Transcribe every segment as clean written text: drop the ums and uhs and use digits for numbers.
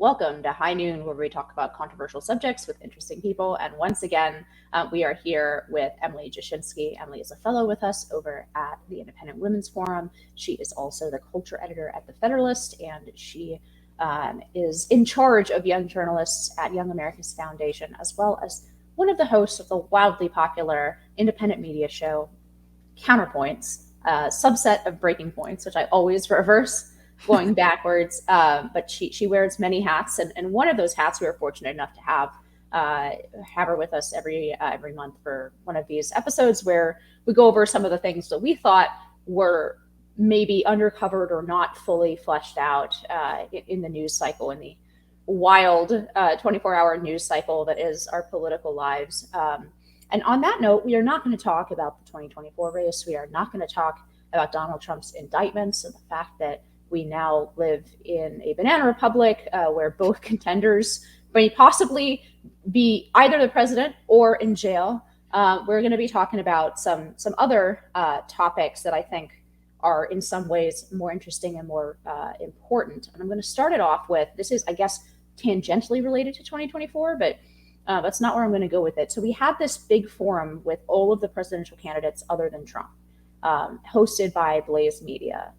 Welcome to High Noon, where we talk about controversial subjects with interesting people. And once again, we are here with Emily Jashinsky. Emily is a fellow with us over at the Independent Women's Forum. She is also the culture editor at The Federalist, and she is in charge of young journalists at Young America's Foundation, as well as one of the hosts of the wildly popular independent media show Counterpoints, a subset of Breaking Points, which I always reverse going backwards, but she wears many hats, and one of those hats we were fortunate enough to have her with us every month for one of these episodes where we go over some of the things that we thought were maybe undercovered or not fully fleshed out in the news cycle, in the wild 24-hour news cycle that is our political lives. And on that note, we are not going to talk about the 2024 race. We are not going to talk about Donald Trump's indictments and the fact that we now live in a banana republic where both contenders may possibly be either the president or in jail. We're going to be talking about some other topics that I think are in some ways more interesting and more important. And I'm going to start it off with, this is, I guess, tangentially related to 2024, but that's not where I'm going to go with it. So we had this big forum with all of the presidential candidates other than Trump, hosted by Blaze Media.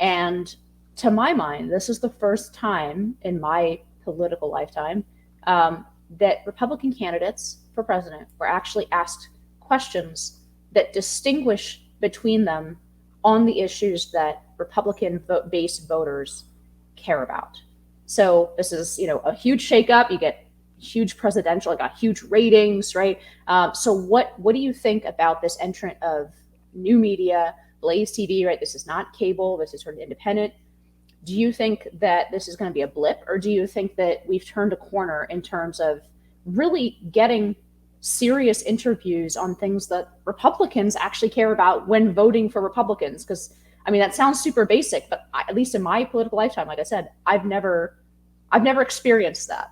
And to my mind, this is the first time in my political lifetime that Republican candidates for president were actually asked questions that distinguish between them on the issues that Republican-based voters care about. So this is, a huge shakeup. You get huge presidential, got huge ratings, right? So what do you think about this entrant of new media, Blaze TV, right? This is not cable. This is sort of independent. Do you think that this is going to be a blip, or do you think that we've turned a corner in terms of really getting serious interviews on things that Republicans actually care about when voting for Republicans? Because, that sounds super basic, but at least in my political lifetime, like I said, I've never experienced that.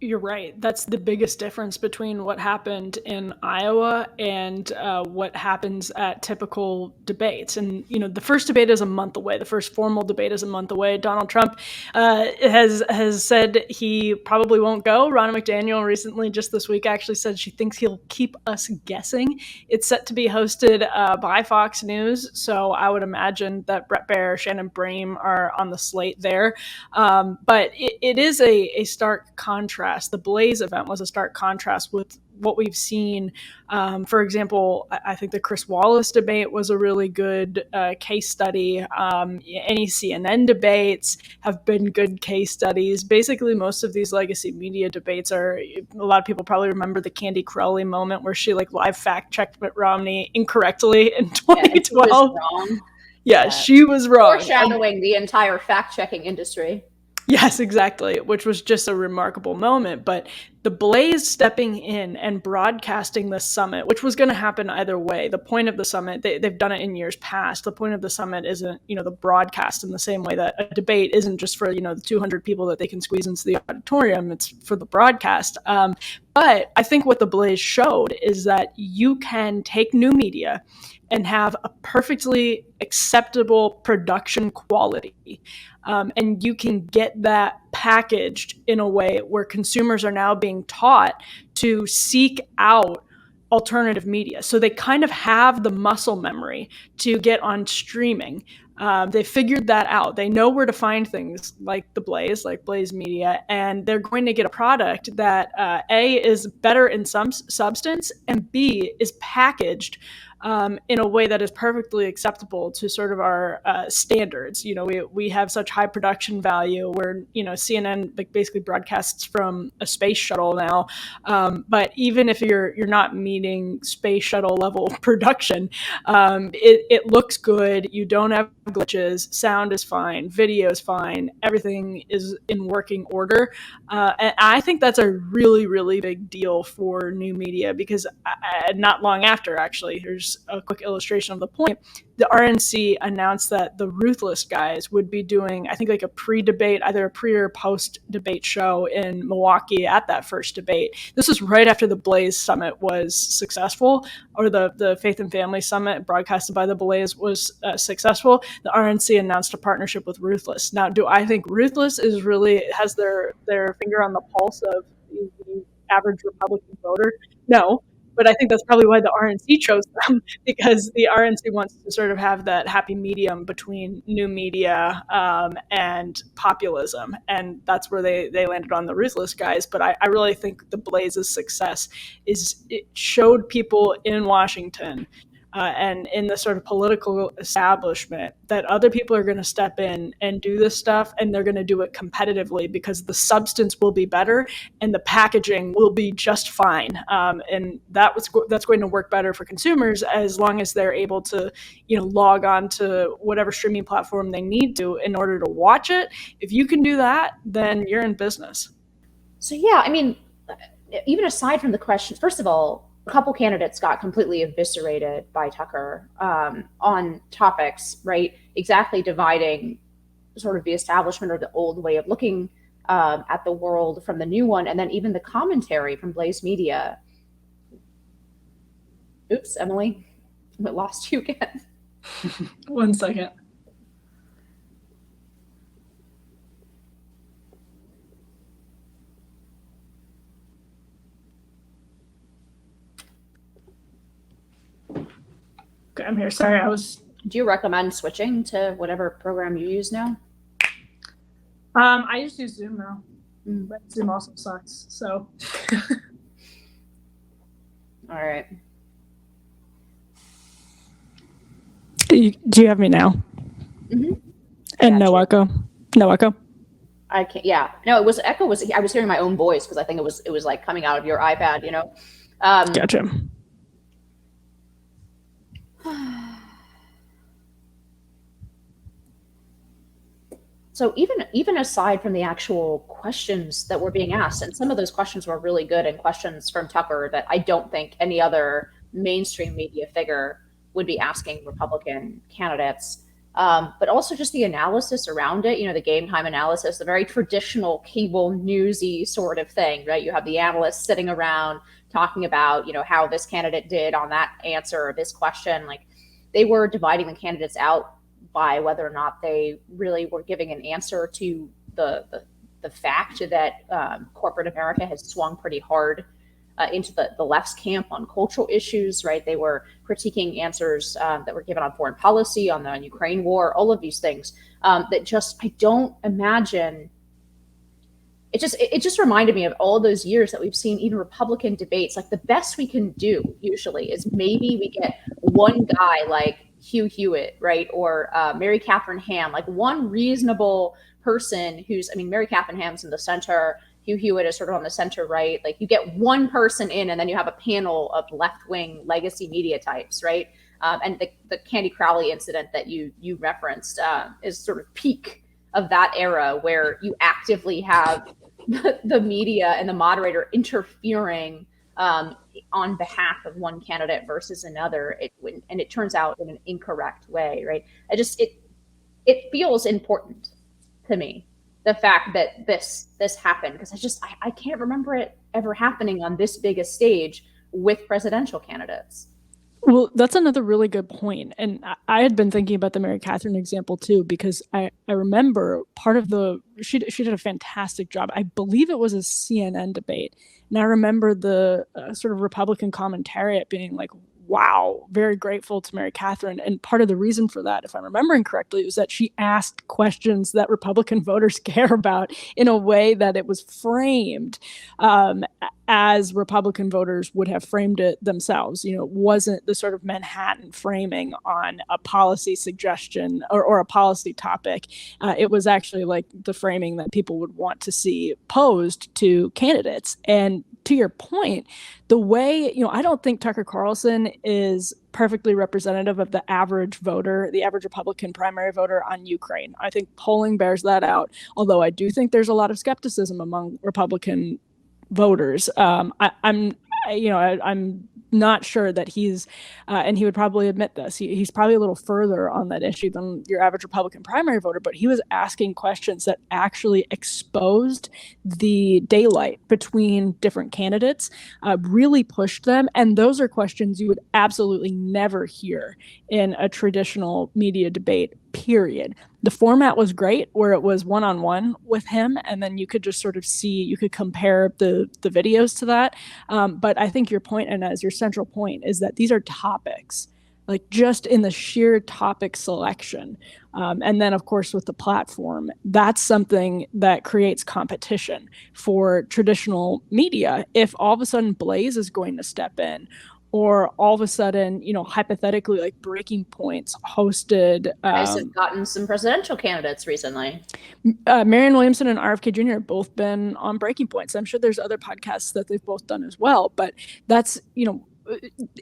You're right. That's the biggest difference between what happened in Iowa and what happens at typical debates. And, the first debate is a month away. The first formal debate is a month away. Donald Trump has said he probably won't go. Ronna McDaniel recently, just this week, actually said she thinks he'll keep us guessing. It's set to be hosted by Fox News. So I would imagine that Bret Baier, Shannon Bream are on the slate there. But it is a stark contrast. The Blaze event was a stark contrast with what we've seen. For example, I think the Chris Wallace debate was a really good case study. Any CNN debates have been good case studies. Basically, most of these legacy media debates are, a lot of people probably remember the Candy Crowley moment where she live fact-checked Mitt Romney incorrectly in 2012. Yeah, she was wrong. Foreshadowing the entire fact-checking industry. Yes, exactly, which was just a remarkable moment. But the Blaze stepping in and broadcasting the summit, which was going to happen either way. The point of the summit, they've done it in years past. The point of the summit isn't, the broadcast in the same way that a debate isn't just for, the 200 people that they can squeeze into the auditorium. It's for the broadcast. But I think what the Blaze showed is that you can take new media and have a perfectly acceptable production quality. And you can get that packaged in a way where consumers are now being taught to seek out alternative media. So they kind of have the muscle memory to get on streaming. They figured that out. They know where to find things like the Blaze, like Blaze Media, and they're going to get a product that A, is better in some substance, and B, is packaged in a way that is perfectly acceptable to sort of our standards. We have such high production value where, CNN basically broadcasts from a space shuttle now. But even if you're not meeting space shuttle level production, it looks good. You don't have glitches. Sound is fine. Video is fine. Everything is in working order. And I think that's a really, really big deal for new media because not long after, actually, there's here's a quick illustration of the point. The RNC announced that the Ruthless guys would be doing, I think, like a pre-debate, either a pre or post-debate show in Milwaukee at that first debate. This was right after the Blaze Summit was successful, or the Faith and Family Summit broadcasted by the Blaze was successful. The RNC announced a partnership with Ruthless. Now, do I think Ruthless is really has their finger on the pulse of the average Republican voter? No. But I think that's probably why the RNC chose them, because the RNC wants to sort of have that happy medium between new media and populism. And that's where they landed on the Ruthless guys. But I really think the Blaze's success is it showed people in Washington and in the sort of political establishment that other people are going to step in and do this stuff, and they're going to do it competitively because the substance will be better and the packaging will be just fine. And that's going to work better for consumers as long as they're able to, log on to whatever streaming platform they need to in order to watch it. If you can do that, then you're in business. So yeah, I mean, even aside from the questions, first of all, a couple candidates got completely eviscerated by Tucker on topics, right? Exactly dividing sort of the establishment or the old way of looking at the world from the new one. And then even the commentary from Blaze Media. Oops, Emily, I lost you again. 1 second. Okay, I'm here. Sorry, Do you recommend switching to whatever program you use now? I just use Zoom now, but Zoom also sucks. So. All right. Do you have me now? Mm-hmm. And no echo. No echo. I can't. Yeah. No, it was echo. I was hearing my own voice because I think it was like coming out of your iPad. Gotcha. So even aside from the actual questions that were being asked, and some of those questions were really good and questions from Tucker that I don't think any other mainstream media figure would be asking Republican candidates, but also just the analysis around it, the game time analysis, the very traditional cable newsy sort of thing, right? You have the analysts sitting around talking about, how this candidate did on that answer or this question. Like they were dividing the candidates out by whether or not they really were giving an answer to the fact that corporate America has swung pretty hard into the left's camp on cultural issues, right? They were critiquing answers that were given on foreign policy, on the Ukraine war, all of these things that just, I don't imagine. It just reminded me of all those years that we've seen even Republican debates. Like the best we can do usually is maybe we get one guy like Hugh Hewitt, right? Or Mary Catherine Ham, like one reasonable person Mary Catherine Ham's in the center, Hugh Hewitt is sort of on the center right. Like you get one person in and then you have a panel of left-wing legacy media types, right? And the Candy Crowley incident that you referenced is sort of peak of that era where you actively have the media and the moderator interfering on behalf of one candidate versus another, and it turns out in an incorrect way, right? It feels important to me, the fact that this happened, because I can't remember it ever happening on this big a stage with presidential candidates. Well, that's another really good point. And I had been thinking about the Mary Catherine example too, because I remember part of she did a fantastic job. I believe it was a CNN debate. And I remember the sort of Republican commentariat being like, wow, very grateful to Mary Catherine. And part of the reason for that, if I'm remembering correctly, was that she asked questions that Republican voters care about in a way that it was framed as Republican voters would have framed it themselves. It wasn't the sort of Manhattan framing on a policy suggestion or a policy topic. It was actually like the framing that people would want to see posed to candidates. And to your point, the way, I don't think Tucker Carlson is perfectly representative of the average voter, the average Republican primary voter on Ukraine. I think polling bears that out, although I do think there's a lot of skepticism among Republican voters. I'm not sure that he's, and he would probably admit this, he's probably a little further on that issue than your average Republican primary voter, but he was asking questions that actually exposed the daylight between different candidates, really pushed them. And those are questions you would absolutely never hear in a traditional media debate, period. The format was great where it was one-on-one with him, and then you could just sort of see, you could compare the videos to that. But I think your point, Inez, your central point is that these are topics, like just in the sheer topic selection. And then, of course, with the platform, that's something that creates competition for traditional media. If all of a sudden Blaze is going to step in, or all of a sudden, hypothetically, like Breaking Point's hosted. Guys have gotten some presidential candidates recently. Marianne Williamson and RFK Jr. have both been on Breaking Points. I'm sure there's other podcasts that they've both done as well. But that's,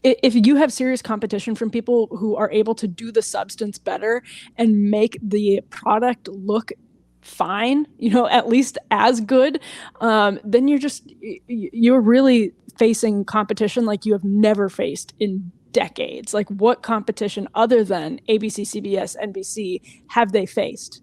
if you have serious competition from people who are able to do the substance better and make the product look fine, at least as good, then you're really facing competition like you have never faced in decades. Like, what competition other than ABC, CBS, NBC have they faced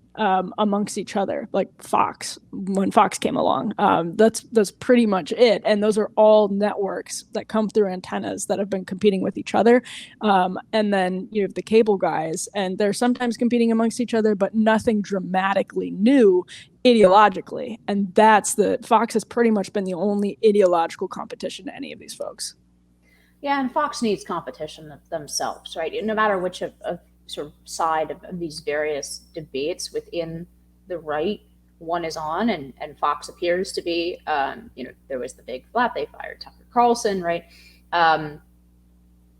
amongst each other? Like Fox, when Fox came along, that's pretty much it. And those are all networks that come through antennas that have been competing with each other. And then you have the cable guys, and they're sometimes competing amongst each other, but nothing dramatically new ideologically. And Fox has pretty much been the only ideological competition to any of these folks. Yeah, and Fox needs competition themselves, right? No matter which of sort of side of these various debates within the right one is on, and Fox appears to be, there was the big flap, they fired Tucker Carlson, right? And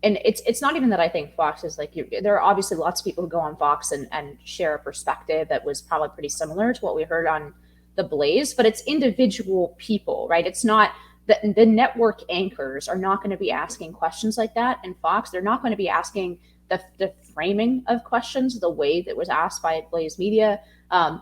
it's not even that I think Fox is like, there are obviously lots of people who go on Fox and share a perspective that was probably pretty similar to what we heard on the Blaze, but it's individual people, right? It's not the network anchors are not going to be asking questions like that in Fox. They're not going to be asking the framing of questions the way that was asked by Blaze Media.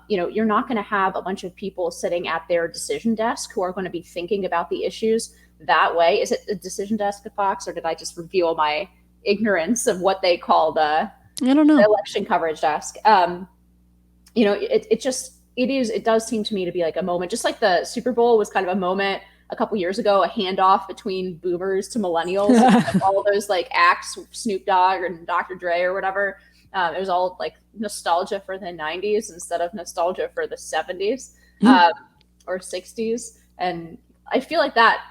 You're not going to have a bunch of people sitting at their decision desk who are going to be thinking about the issues that way. Is it the decision desk at Fox, or did I just reveal my ignorance of what they call the election coverage desk? It does seem to me to be like a moment, just like the Super Bowl was kind of a moment a couple years ago, a handoff between boomers to millennials, like all those like acts, Snoop Dogg and Dr. Dre or whatever. It was all like nostalgia for the 90s instead of nostalgia for the 70s or 60s. And I feel like that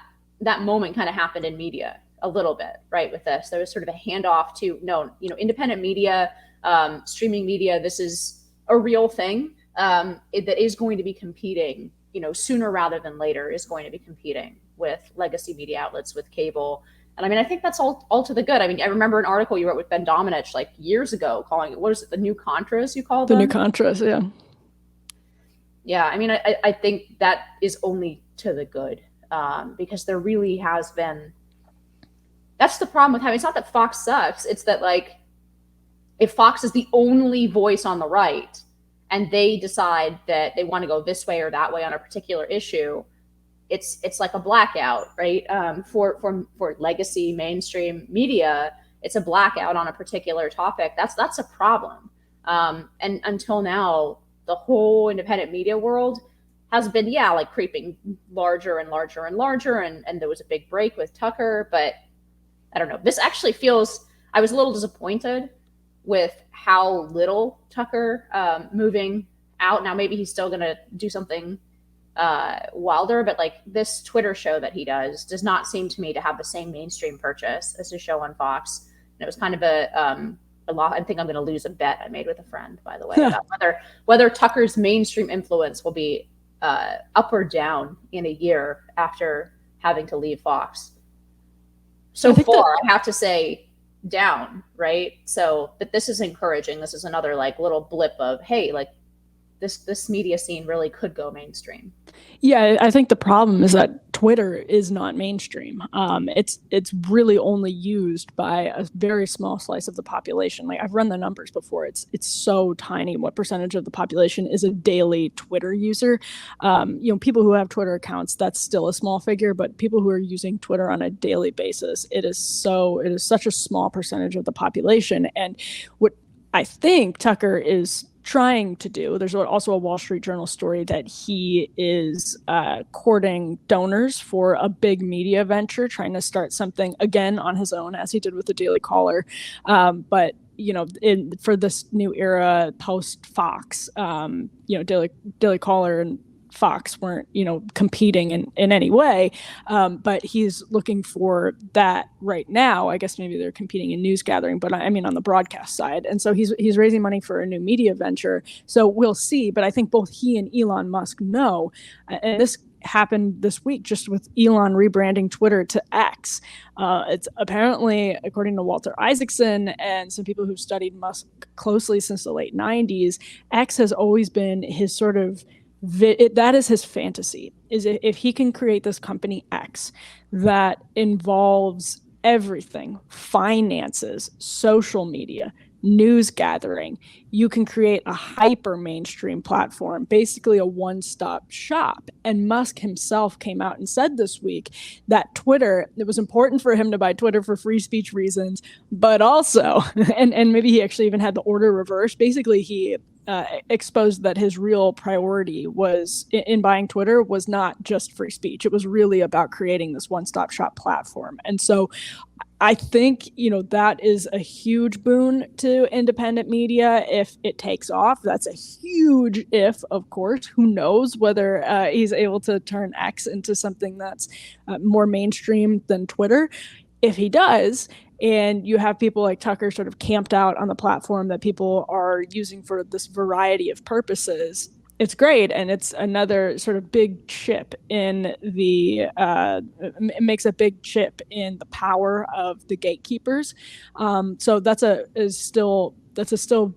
moment kind of happened in media a little bit, right? With this, there was sort of a handoff to independent media, streaming media. This is a real thing that is going to be competing, sooner rather than later, is going to be competing with legacy media outlets, with cable. And I mean, I think that's all to the good. I mean, I remember an article you wrote with Ben Domenech like years ago calling it, what is it, the new Contras you called them? The new Contras, yeah. Yeah, I mean, I think that is only to the good, because there really has been, that's the problem with having, it's not that Fox sucks, it's that like, if Fox is the only voice on the right, and they decide that they want to go this way or that way on a particular issue, it's like a blackout, right? For legacy mainstream media, it's a blackout on a particular topic. That's a problem. And until now, the whole independent media world has been, like creeping larger and larger and larger. And there was a big break with Tucker, but I don't know. This actually feels, I was a little disappointed with how little Tucker moving out. Now, maybe he's still going to do something wilder, but like this Twitter show that he does not seem to me to have the same mainstream purchase as his show on Fox. And it was kind of a lot. I think I'm going to lose a bet I made with a friend, by the way, about whether Tucker's mainstream influence will be up or down in a year after having to leave Fox. So far, I have to say, down, right? So, but this is encouraging. This is another like little blip of, hey, like this media scene really could go mainstream. Yeah, I think the problem is that Twitter is not mainstream. It's really only used by a very small slice of the population. Like, I've run the numbers before. It's so tiny. What percentage of the population is a daily Twitter user? People who have Twitter accounts, that's still a small figure. But people who are using Twitter on a daily basis, it is such a small percentage of the population. And what I think Tucker is trying to do, there's also a Wall Street Journal story that he is courting donors for a big media venture, trying to start something again on his own, as he did with the Daily Caller. But for this new era post Fox, Daily Caller and Fox weren't, competing in any way. But he's looking for that right now. I guess maybe they're competing in news gathering, but I mean on the broadcast side. And so he's raising money for a new media venture. So we'll see. But I think both he and Elon Musk know, and this happened this week just with Elon rebranding Twitter to X. It's apparently, according to Walter Isaacson and some people who've studied Musk closely since the late 90s, X has always been his sort of that is his fantasy, is if he can create this company X that involves everything, finances, social media, news gathering, you can create a hyper mainstream platform, basically a one-stop shop. And Musk himself came out and said this week that Twitter, it was important for him to buy Twitter for free speech reasons, but also, and maybe he actually even had the order reversed. Basically, he exposed that his real priority was in buying Twitter was not just free speech. It was really about creating this one-stop shop platform. And so I think, that is a huge boon to independent media if it takes off. That's a huge if, of course. Who knows whether he's able to turn X into something that's more mainstream than Twitter. If he does, and you have people like Tucker sort of camped out on the platform that people are using for this variety of purposes, it's great. And it's another sort of big chip in it makes a big chip in the power of the gatekeepers. So that's a still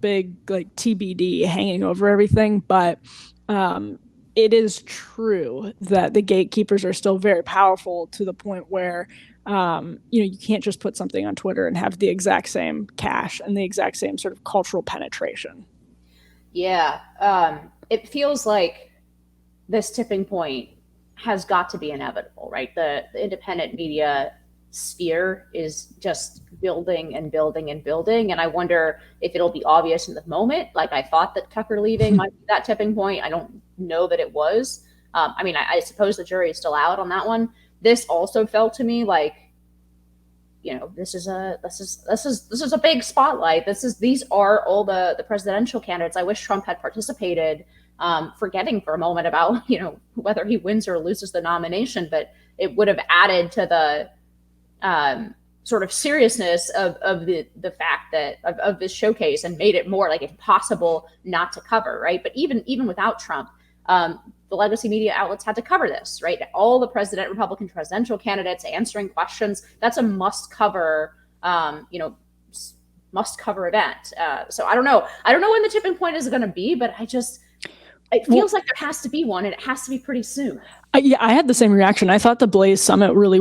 big, like, TBD hanging over everything. But it is true that the gatekeepers are still very powerful to the point where you can't just put something on Twitter and have the exact same cache and the exact same sort of cultural penetration. Yeah. It feels like this tipping point has got to be inevitable, right? The independent media sphere is just building and building and building. And I wonder if it'll be obvious in the moment. Like, I thought that Tucker leaving might be that tipping point. I don't know that it was. I suppose the jury is still out on that one. This also felt to me like, this is a big spotlight. These are all the presidential candidates. I wish Trump had participated, forgetting for a moment about, whether he wins or loses the nomination, but it would have added to the sort of seriousness of the fact that of this showcase and made it more like impossible not to cover, right? But even without Trump, the legacy media outlets had to cover this, right? All the Republican presidential candidates answering questions. That's a must cover event. So I don't know when the tipping point is going to be, but it feels like there has to be one, and it has to be pretty soon. Yeah, I had the same reaction. I thought the Blaze Summit really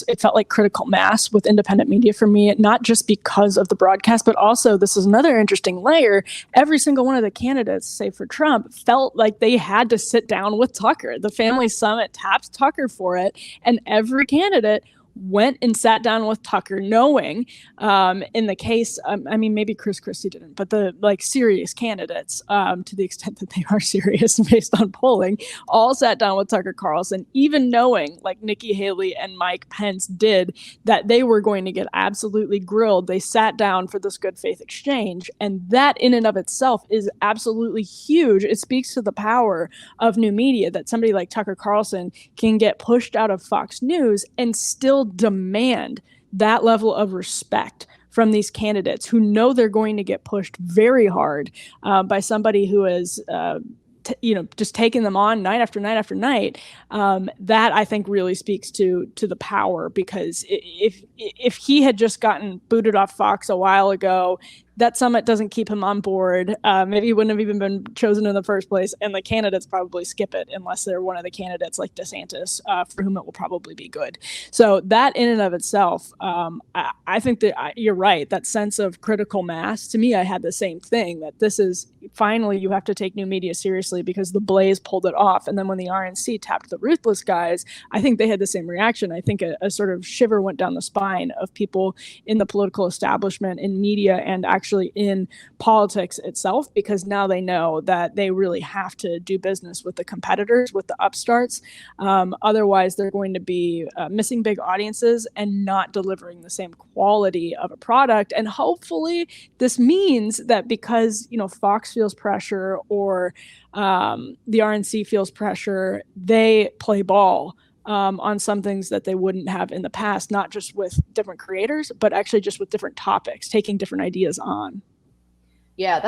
it felt like critical mass with independent media for me, not just because of the broadcast, but also, this is another interesting layer. Every single one of the candidates, save for Trump, felt like they had to sit down with Tucker. The Family Summit tapped Tucker for it, and every candidate went and sat down with Tucker, knowing in the case, maybe Chris Christie didn't, but the serious candidates, to the extent that they are serious based on polling, all sat down with Tucker Carlson, even knowing, like Nikki Haley and Mike Pence did, that they were going to get absolutely grilled. They sat down for this good faith exchange. And that in and of itself is absolutely huge. It speaks to the power of new media, that somebody like Tucker Carlson can get pushed out of Fox News and still demand that level of respect from these candidates who know they're going to get pushed very hard by somebody who is just taking them on night after night after night. That, I think, really speaks to the power, because if he had just gotten booted off Fox a while ago, that summit doesn't keep him on board. Maybe he wouldn't have even been chosen in the first place, and the candidates probably skip it unless they're one of the candidates like DeSantis, for whom it will probably be good. So that in and of itself, I think that you're right. That sense of critical mass, to me, I had the same thing, that this is finally you have to take new media seriously because the Blaze pulled it off. And then when the RNC tapped the Ruthless guys, I think they had the same reaction. I think a sort of shiver went down the spine of people in the political establishment, in media, and actually in politics itself, because now they know that they really have to do business with the competitors, with the upstarts. Otherwise, they're going to be missing big audiences and not delivering the same quality of a product. And hopefully this means that because, Fox feels pressure or the RNC feels pressure, they play ball on some things that they wouldn't have in the past, not just with different creators, but actually just with different topics, taking different ideas on. Yeah,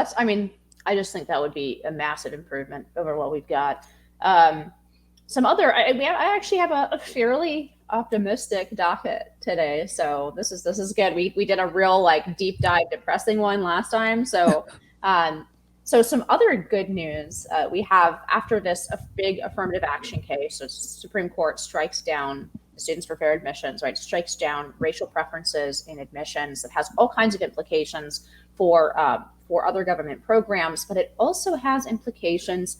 I just think that would be a massive improvement over what we've got. Some other, I actually have a fairly optimistic docket today, so this is good. We did a real deep dive depressing one last time, so so some other good news we have after this big affirmative action case. So Supreme Court strikes down the Students for Fair Admissions, right? Strikes down racial preferences in admissions. That has all kinds of implications for other government programs, but it also has implications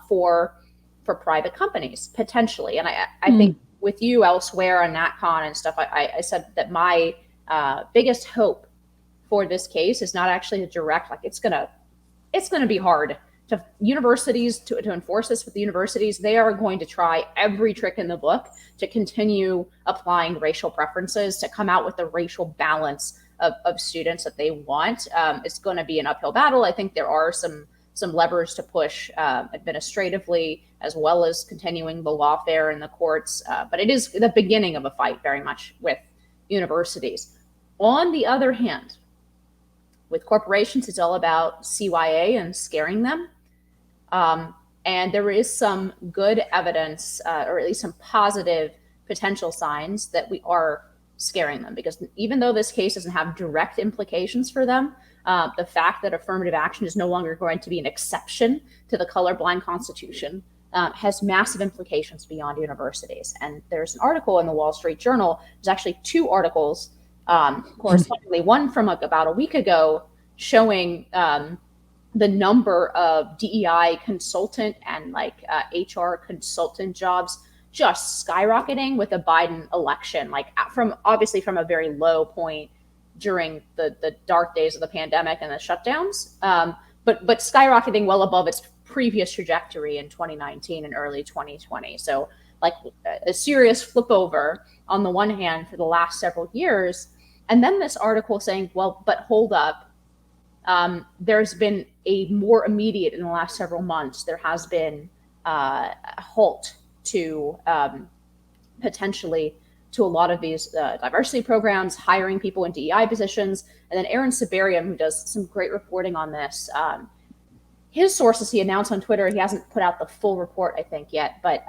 for private companies potentially. And I think with you elsewhere on NatCon and stuff, I said that my biggest hope for this case is not actually a direct, it's going to be hard to universities to enforce this with the universities. They are going to try every trick in the book to continue applying racial preferences, to come out with the racial balance of students that they want. It's going to be an uphill battle. I think there are some levers to push administratively, as well as continuing the lawfare in the courts. But it is the beginning of a fight very much with universities. On the other hand, with corporations, it's all about CYA and scaring them. And there is some good evidence, or at least some positive potential signs that we are scaring them, because even though this case doesn't have direct implications for them, the fact that affirmative action is no longer going to be an exception to the colorblind Constitution has massive implications beyond universities. And there's an article in the Wall Street Journal. There's actually two articles, correspondingly, one from about a week ago, showing the number of DEI consultant and HR consultant jobs just skyrocketing with the Biden election, from a very low point during the dark days of the pandemic and the shutdowns, but skyrocketing well above its previous trajectory in 2019 and early 2020. So a serious flip over on the one hand for the last several years. And then this article saying, well, but hold up. There's been a more immediate in the last several months. There has been a halt to potentially to a lot of these diversity programs, hiring people in DEI positions. And then Aaron Siberium, who does some great reporting on this, his sources he announced on Twitter, he hasn't put out the full report, I think, yet, but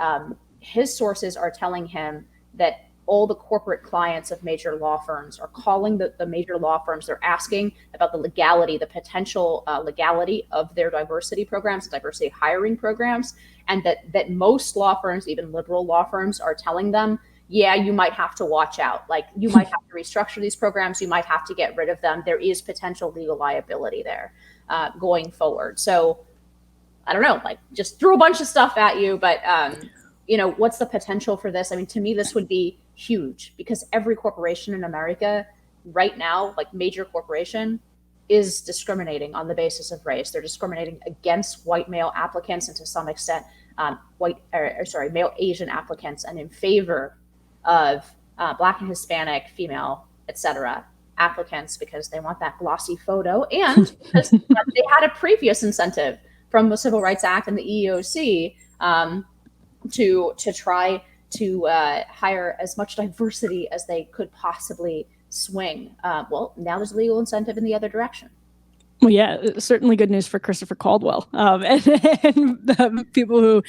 his sources are telling him that all the corporate clients of major law firms are calling the major law firms. They're asking about the legality, the potential legality of their diversity programs, diversity hiring programs, and that most law firms, even liberal law firms, are telling them, yeah, you might have to watch out. You might have to restructure these programs. You might have to get rid of them. There is potential legal liability there going forward. So I don't know, just threw a bunch of stuff at you, but what's the potential for this? I mean, to me, this would be huge, because every corporation in America right now, major corporation, is discriminating on the basis of race. They're discriminating against white male applicants, and to some extent, male Asian applicants, and in favor of Black and Hispanic, female, etc. applicants, because they want that glossy photo, and because they had a previous incentive from the Civil Rights Act and the EEOC to try to hire as much diversity as they could possibly swing. Well, now there's a legal incentive in the other direction. Well, yeah, certainly good news for Christopher Caldwell and the people who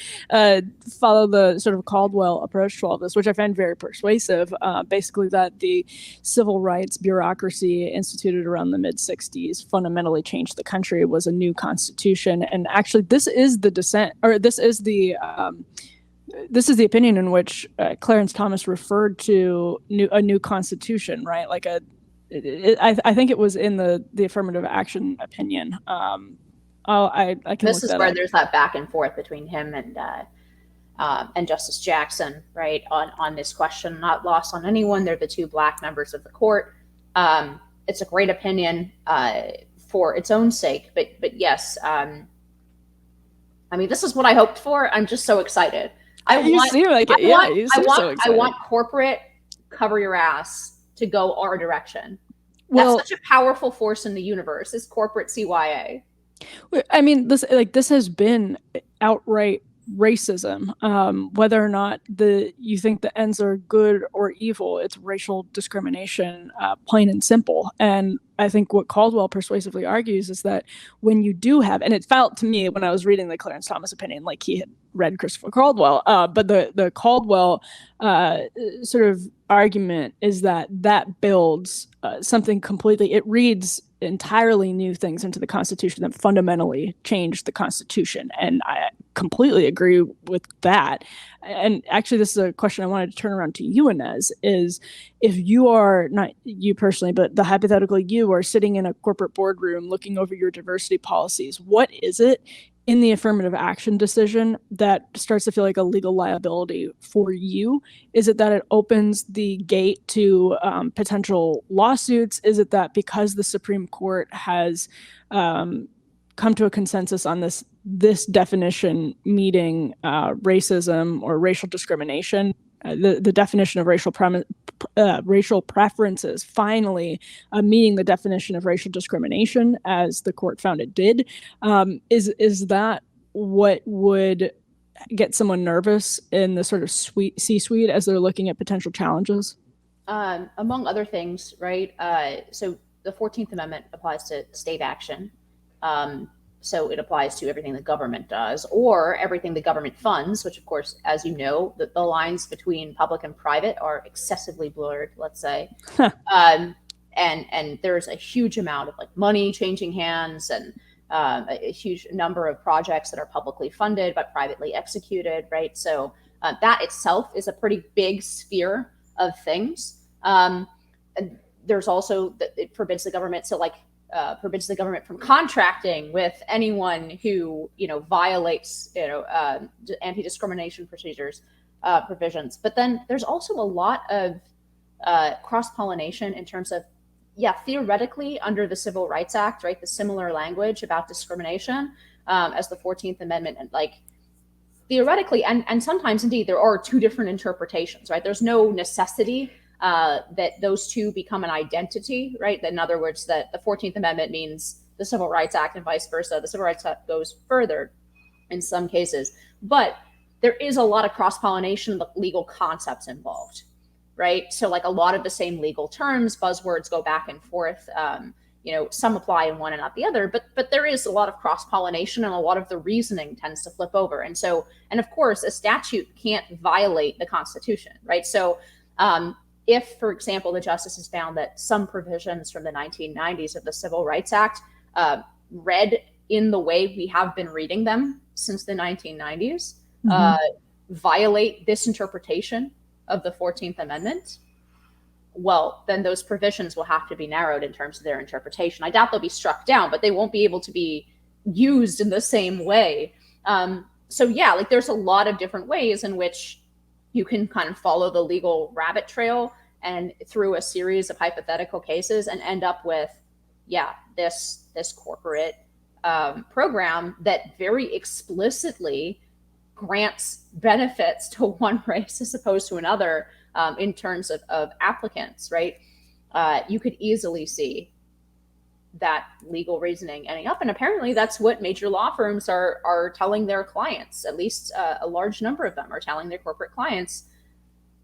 follow the sort of Caldwell approach to all this, which I find very persuasive. Basically, that the civil rights bureaucracy instituted around the mid-'60s fundamentally changed the country, was a new constitution. And actually, this is the opinion in which Clarence Thomas referred to a new constitution, right? Like I think it was in the affirmative action opinion. I can. This is where there's that back and forth between him and Justice Jackson, right, on this question. Not lost on anyone. They're the two Black members of the court. It's a great opinion for its own sake, but yes, I mean, this is what I hoped for. I'm just so excited. I want corporate cover your ass to go our direction. That's such a powerful force in the universe, is corporate CYA. I mean, this has been outright racism. Whether or not you think the ends are good or evil, it's racial discrimination, plain and simple. And I think what Caldwell persuasively argues is that when you do have, and it felt to me when I was reading the Clarence Thomas opinion like he had read Christopher Caldwell, but the Caldwell sort of argument is that builds something completely, it reads entirely new things into the Constitution that fundamentally changed the Constitution. And I completely agree with that. And actually, this is a question I wanted to turn around to you, Inez, is if you are, not you personally, but the hypothetical you are sitting in a corporate boardroom looking over your diversity policies, what is it in the affirmative action decision that starts to feel like a legal liability for you? Is it that it opens the gate to potential lawsuits? Is it that because the Supreme Court has come to a consensus on this definition meeting racism or racial discrimination, the definition of racial preferences finally meeting the definition of racial discrimination as the court found it did, is that what would get someone nervous in the sort of C-suite as they're looking at potential challenges? Among other things, right? So the 14th Amendment applies to state action. So it applies to everything the government does or everything the government funds, which, of course, as you know, the lines between public and private are excessively blurred, let's say. And there's a huge amount of like money changing hands and a huge number of projects that are publicly funded but privately executed, right? So that itself is a pretty big sphere of things. And there's also, it forbids the government to forbids the government from contracting with anyone who, violates, anti-discrimination provisions. But then there's also a lot of cross-pollination in terms of, theoretically under the Civil Rights Act, right, the similar language about discrimination as the 14th Amendment, and like theoretically, and sometimes indeed there are two different interpretations, right? There's no necessity that those two become an identity, right? In other words, that the 14th Amendment means the Civil Rights Act and vice versa. The Civil Rights Act goes further in some cases, but there is a lot of cross-pollination of legal concepts involved, right? So like a lot of the same legal terms, buzzwords go back and forth. Some apply in one and not the other, but there is a lot of cross-pollination and a lot of the reasoning tends to flip over. And of course, a statute can't violate the Constitution, right? So, if, for example, the justices found that some provisions from the 1990s of the Civil Rights Act, read in the way we have been reading them since the 1990s, violate this interpretation of the 14th Amendment, well, then those provisions will have to be narrowed in terms of their interpretation. I doubt they'll be struck down, but they won't be able to be used in the same way. There's a lot of different ways in which you can kind of follow the legal rabbit trail and through a series of hypothetical cases and end up with, this corporate program that very explicitly grants benefits to one race as opposed to another in terms of applicants, right? You could easily see that legal reasoning ending up. And apparently that's what major law firms are telling their clients. At least a large number of them are telling their corporate clients,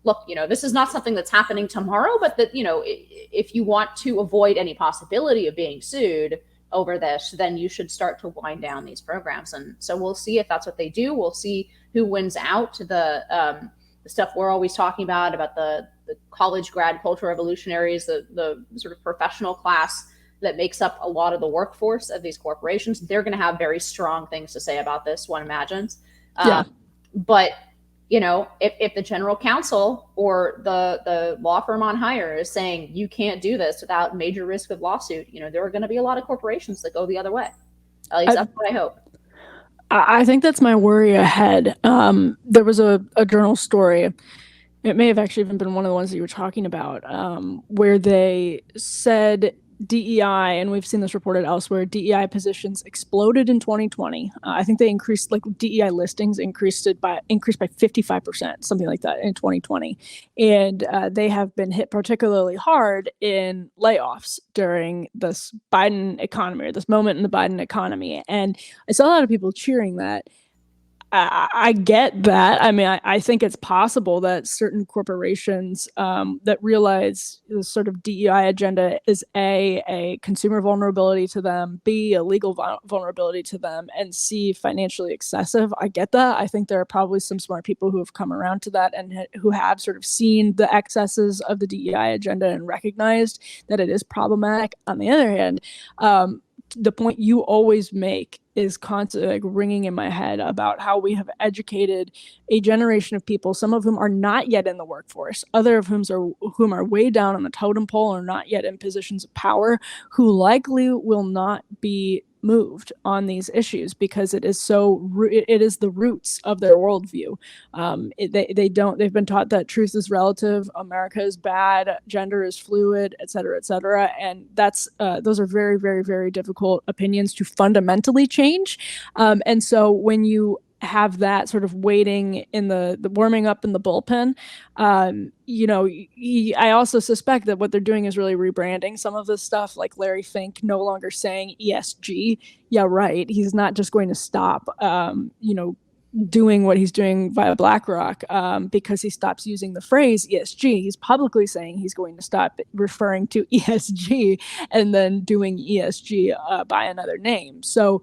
look, this is not something that's happening tomorrow, but that, if you want to avoid any possibility of being sued, over this, then you should start to wind down these programs. And so we'll see if that's what they do. We'll see who wins out. The stuff we're always talking about the college grad culture revolutionaries, the sort of professional class that makes up a lot of the workforce of these corporations, they're going to have very strong things to say about this, one imagines. But if the general counsel or the law firm on hire is saying you can't do this without major risk of lawsuit, there are going to be a lot of corporations that go the other way. At least that's what I hope. I think that's my worry ahead. There was a journal story. It may have actually even been one of the ones that you were talking about, where they said DEI, and we've seen this reported elsewhere, DEI positions exploded in 2020. I think they increased, like DEI listings increased by 55%, something like that in 2020. And they have been hit particularly hard in layoffs during this Biden economy, or this moment in the Biden economy. And I saw a lot of people cheering that. I get that. I mean, I think it's possible that certain corporations that realize the sort of DEI agenda is a consumer vulnerability to them, B, a legal vulnerability to them, and C, financially excessive. I get that. I think there are probably some smart people who have come around to that and who have sort of seen the excesses of the DEI agenda and recognized that it is problematic. On the other hand, the point you always make is constantly ringing in my head about how we have educated a generation of people, some of whom are not yet in the workforce, other of whom are way down on the totem pole or not yet in positions of power, who likely will not be moved on these issues because it is the roots of their worldview. They've been taught that truth is relative, America is bad, gender is fluid, et cetera, and those are very, very, very difficult opinions to fundamentally change. And so when you have that sort of waiting in the warming up in the bullpen, I also suspect that what they're doing is really rebranding some of this stuff, like Larry Fink no longer saying ESG. Yeah, right. He's not just going to stop, doing what he's doing via BlackRock because he stops using the phrase ESG. He's publicly saying he's going to stop referring to ESG and then doing ESG by another name. So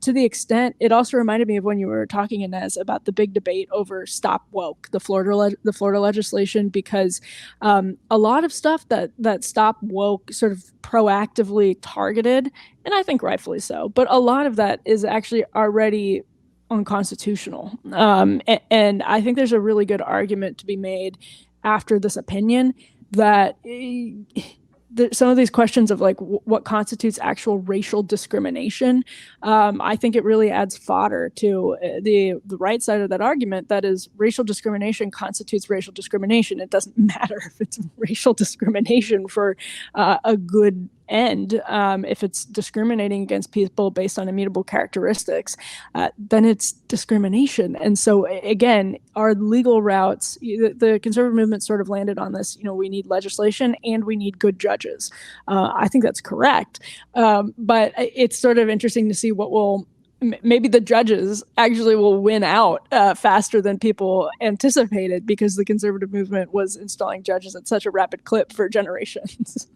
to the extent, it also reminded me of when you were talking, Inez, about the big debate over Stop Woke, the Florida legislation, because a lot of stuff that Stop Woke sort of proactively targeted, and I think rightfully so, but a lot of that is actually already unconstitutional. And I think there's a really good argument to be made after this opinion that some of these questions of like what constitutes actual racial discrimination, I think it really adds fodder to the right side of that argument. That is, racial discrimination constitutes racial discrimination. It doesn't matter if it's racial discrimination for a good end. If it's discriminating against people based on immutable characteristics, then it's discrimination. And so again, our legal routes, the conservative movement sort of landed on this, we need legislation and we need good judges. I think that's correct. But it's sort of interesting to see maybe the judges actually will win out faster than people anticipated, because the conservative movement was installing judges at such a rapid clip for generations.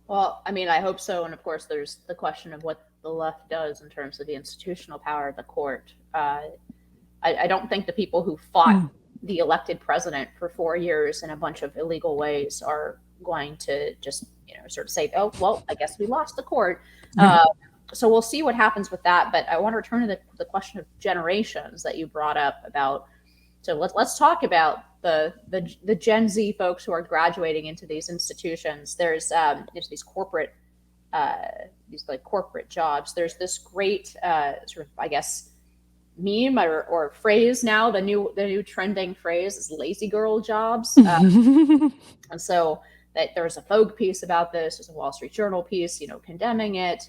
Well, I mean, I hope so. And of course, there's the question of what the left does in terms of the institutional power of the court. I don't think the people who fought the elected president for 4 years in a bunch of illegal ways are going to just, sort of say, oh, well, I guess we lost the court. So we'll see what happens with that. But I want to return to the question of generations that you brought up about. So let's talk about the Gen Z folks who are graduating into these institutions. There's these corporate corporate jobs. There's this great sort of, I guess, meme or phrase now. The new trending phrase is lazy girl jobs. And so that there's a Vogue piece about this. There's a Wall Street Journal piece, condemning it.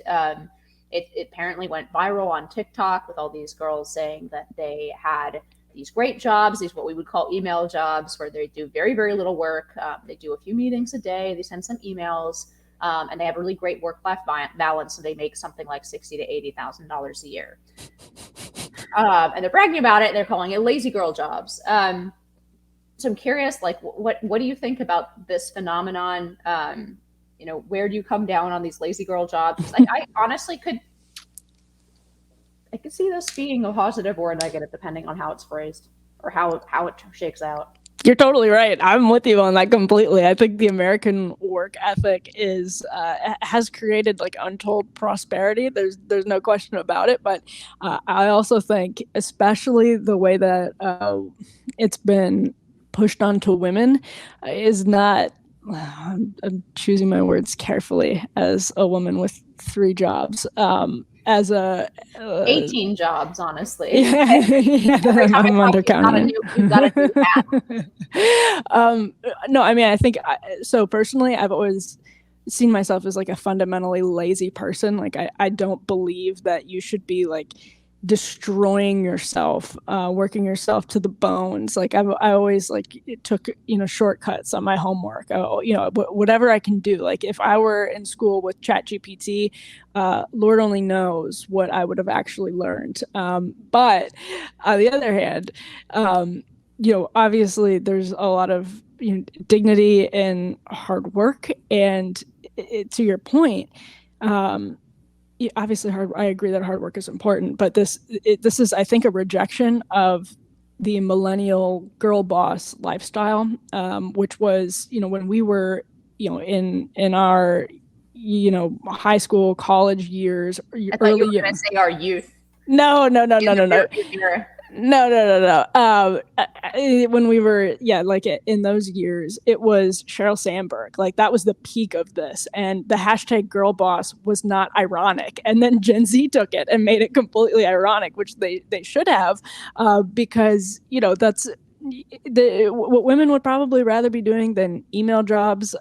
It apparently went viral on TikTok with all these girls saying that they had these great jobs, these what we would call email jobs, where they do very, very little work. They do a few meetings a day. They send some emails, and they have really great work-life balance. So they make something like $60,000 to $80,000 a year. And they're bragging about it. And they're calling it lazy girl jobs. So I'm curious, like, what do you think about this phenomenon? where do you come down on these lazy girl jobs? I honestly could see this being a positive or a negative depending on how it's phrased or how it shakes out. You're totally right. I'm with you on that completely. I think the American work ethic has created like untold prosperity. There's no question about it. But I also think, especially the way that it's been pushed onto women, is not. I'm choosing my words carefully as a woman with 3 jobs. As 18 jobs, honestly. Yeah, I'm undercounting it. No, I mean, I think so. Personally, I've always seen myself as like a fundamentally lazy person. Like, I don't believe that you should be like destroying yourself, working yourself to the bones. Like I always like took shortcuts on my homework. Whatever I can do. Like if I were in school with ChatGPT, Lord only knows what I would have actually learned. But on the other hand, obviously there's a lot of dignity in hard work, and to your point. Obviously I agree that hard work is important, but this is, I think, a rejection of the millennial girl boss lifestyle, which was, when we were, in our, high school, college years. I thought you were going to say our youth. No. No. When we were, like in those years, it was Sheryl Sandberg. Like that was the peak of this. And the hashtag girl boss was not ironic. And then Gen Z took it and made it completely ironic, which they should have, because, that's what women would probably rather be doing than email jobs.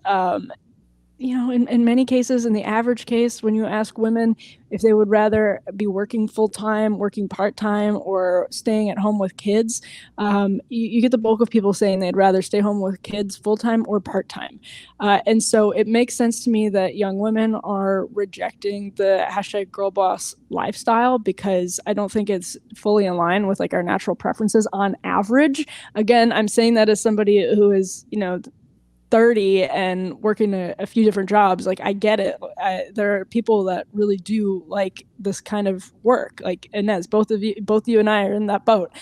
In many cases, in the average case, when you ask women if they would rather be working full-time, working part-time, or staying at home with kids, you get the bulk of people saying they'd rather stay home with kids full-time or part-time. And so it makes sense to me that young women are rejecting the hashtag girl boss lifestyle, because I don't think it's fully in line with like our natural preferences on average. Again, I'm saying that as somebody who is, 30 and working a few different jobs. Like I get it. There are people that really do like this kind of work. Like Inez, both you and I are in that boat.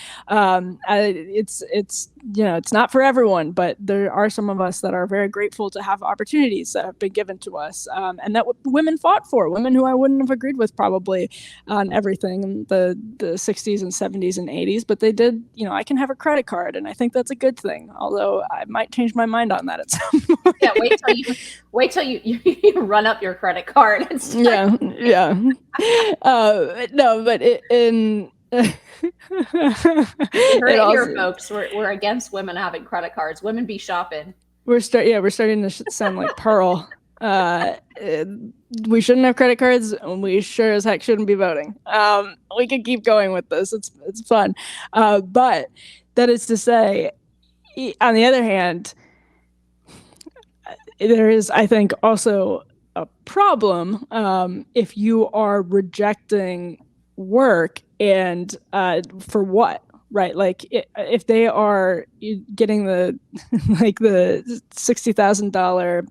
It's not for everyone, but there are some of us that are very grateful to have opportunities that have been given to us, and that women fought for. Women who I wouldn't have agreed with probably on everything in the 60s and 70s and 80s, but they did. I can have a credit card, and I think that's a good thing. Although I might change my mind on that at some point. Yeah, wait till you run up your credit card and start. Yeah. No, but in here, folks. We're against women having credit cards. Women be shopping. We're starting to sound like Pearl. We shouldn't have credit cards, and we sure as heck shouldn't be voting. We could keep going with this. It's fun, but that is to say, on the other hand, there is, I think, also a problem if you are rejecting work, and for what, right? Like if they are getting the the $60,000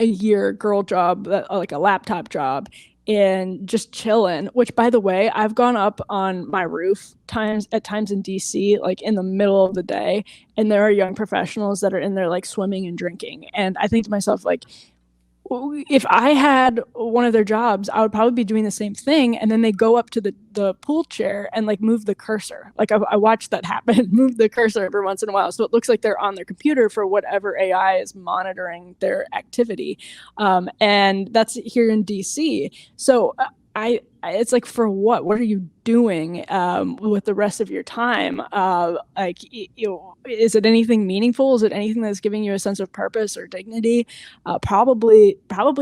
a year girl job, like a laptop job, and just chilling, which, by the way, I've gone up on my roof at times in DC, like in the middle of the day, and there are young professionals that are in there like swimming and drinking. And I think to myself, like, if I had one of their jobs, I would probably be doing the same thing. And then they go up to the pool chair and like move the cursor. Like I watched that happen, move the cursor every once in a while. So it looks like they're on their computer for whatever AI is monitoring their activity. And that's here in DC. So it's like, for what? What are you doing with the rest of your time? Is it anything meaningful? Is it anything that's giving you a sense of purpose or dignity? Probably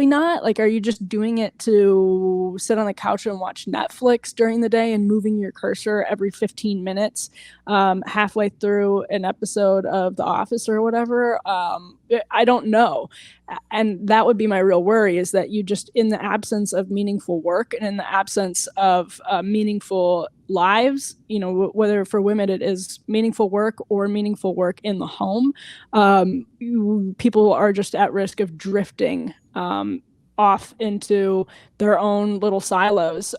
not. Like, are you just doing it to sit on the couch and watch Netflix during the day and moving your cursor every 15 minutes halfway through an episode of The Office or whatever? I don't know. And that would be my real worry, is that you just, in the absence of meaningful work and in the absence absence of meaningful lives, whether for women it is meaningful work or meaningful work in the home, people are just at risk of drifting off into their own little silos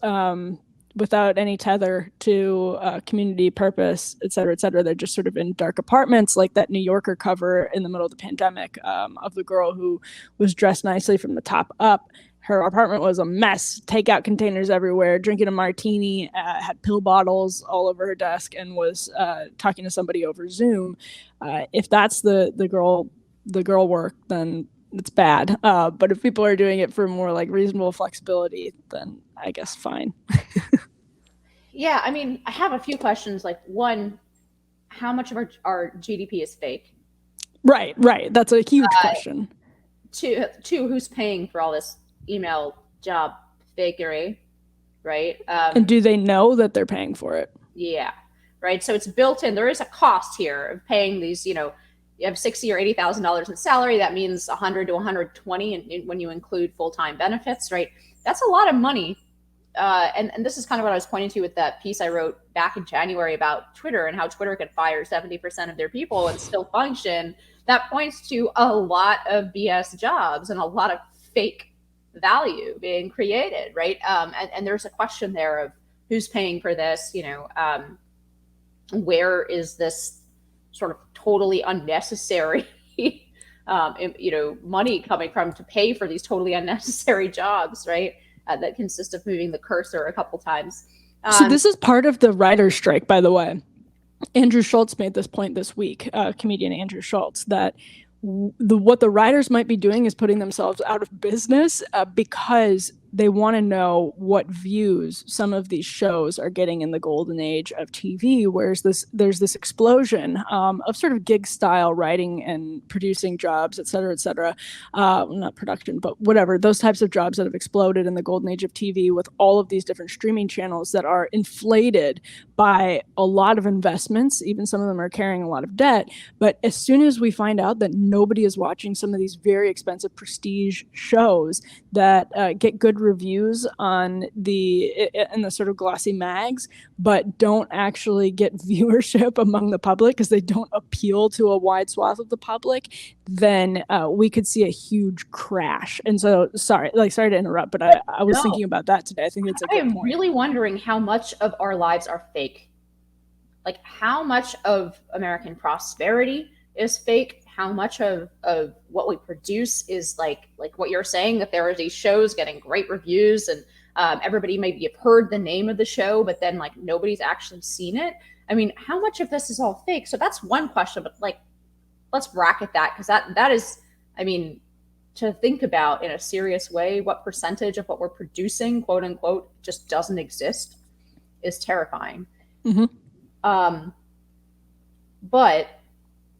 without any tether to community purpose, et cetera, et cetera. They're just sort of in dark apartments, like that New Yorker cover in the middle of the pandemic of the girl who was dressed nicely from the top up. Her apartment was a mess, takeout containers everywhere, drinking a martini, had pill bottles all over her desk, and was talking to somebody over Zoom. If that's the girl work, then it's bad. But if people are doing it for more like reasonable flexibility, then I guess fine. Yeah, I mean, I have a few questions. Like, one, how much of our GDP is fake? Right. That's a huge question. Two, who's paying for all this email job fakery, right? And do they know that they're paying for it? Yeah, right. So it's built in. There is a cost here of paying these. You have $60,000 or $80,000 in salary. That means 100 to 120, and when you include full-time benefits, right? That's a lot of money. And this is kind of what I was pointing to with that piece I wrote back in January about Twitter and how Twitter could fire 70% of their people and still function. That points to a lot of BS jobs and a lot of fake value being created, right? And there's a question there of who's paying for this, where is this sort of totally unnecessary money coming from to pay for these totally unnecessary jobs, right? That consist of moving the cursor a couple times. So this is part of the writer's strike, by the way. Andrew Schultz made this point this week, comedian Andrew Schultz, that what the writers might be doing is putting themselves out of business because they want to know what views some of these shows are getting in the golden age of TV, whereas there's this explosion of sort of gig style writing and producing jobs, et cetera, not production, but whatever, those types of jobs that have exploded in the golden age of TV with all of these different streaming channels that are inflated by a lot of investments. Even some of them are carrying a lot of debt. But as soon as we find out that nobody is watching some of these very expensive prestige shows that get good reviews in the sort of glossy mags, but don't actually get viewership among the public because they don't appeal to a wide swath of the public, then we could see a huge crash. And so, sorry to interrupt, but I was thinking about that today. I think it's a good point. I am really wondering how much of our lives are fake. Like, how much of American prosperity is fake? How much of what we produce is like what you're saying, that there are these shows getting great reviews and everybody maybe have heard the name of the show, but then like nobody's actually seen it. I mean, how much of this is all fake? So that's one question, but like, let's bracket that, because that is, I mean, to think about in a serious way, what percentage of what we're producing, quote unquote, just doesn't exist is terrifying. Mm-hmm. But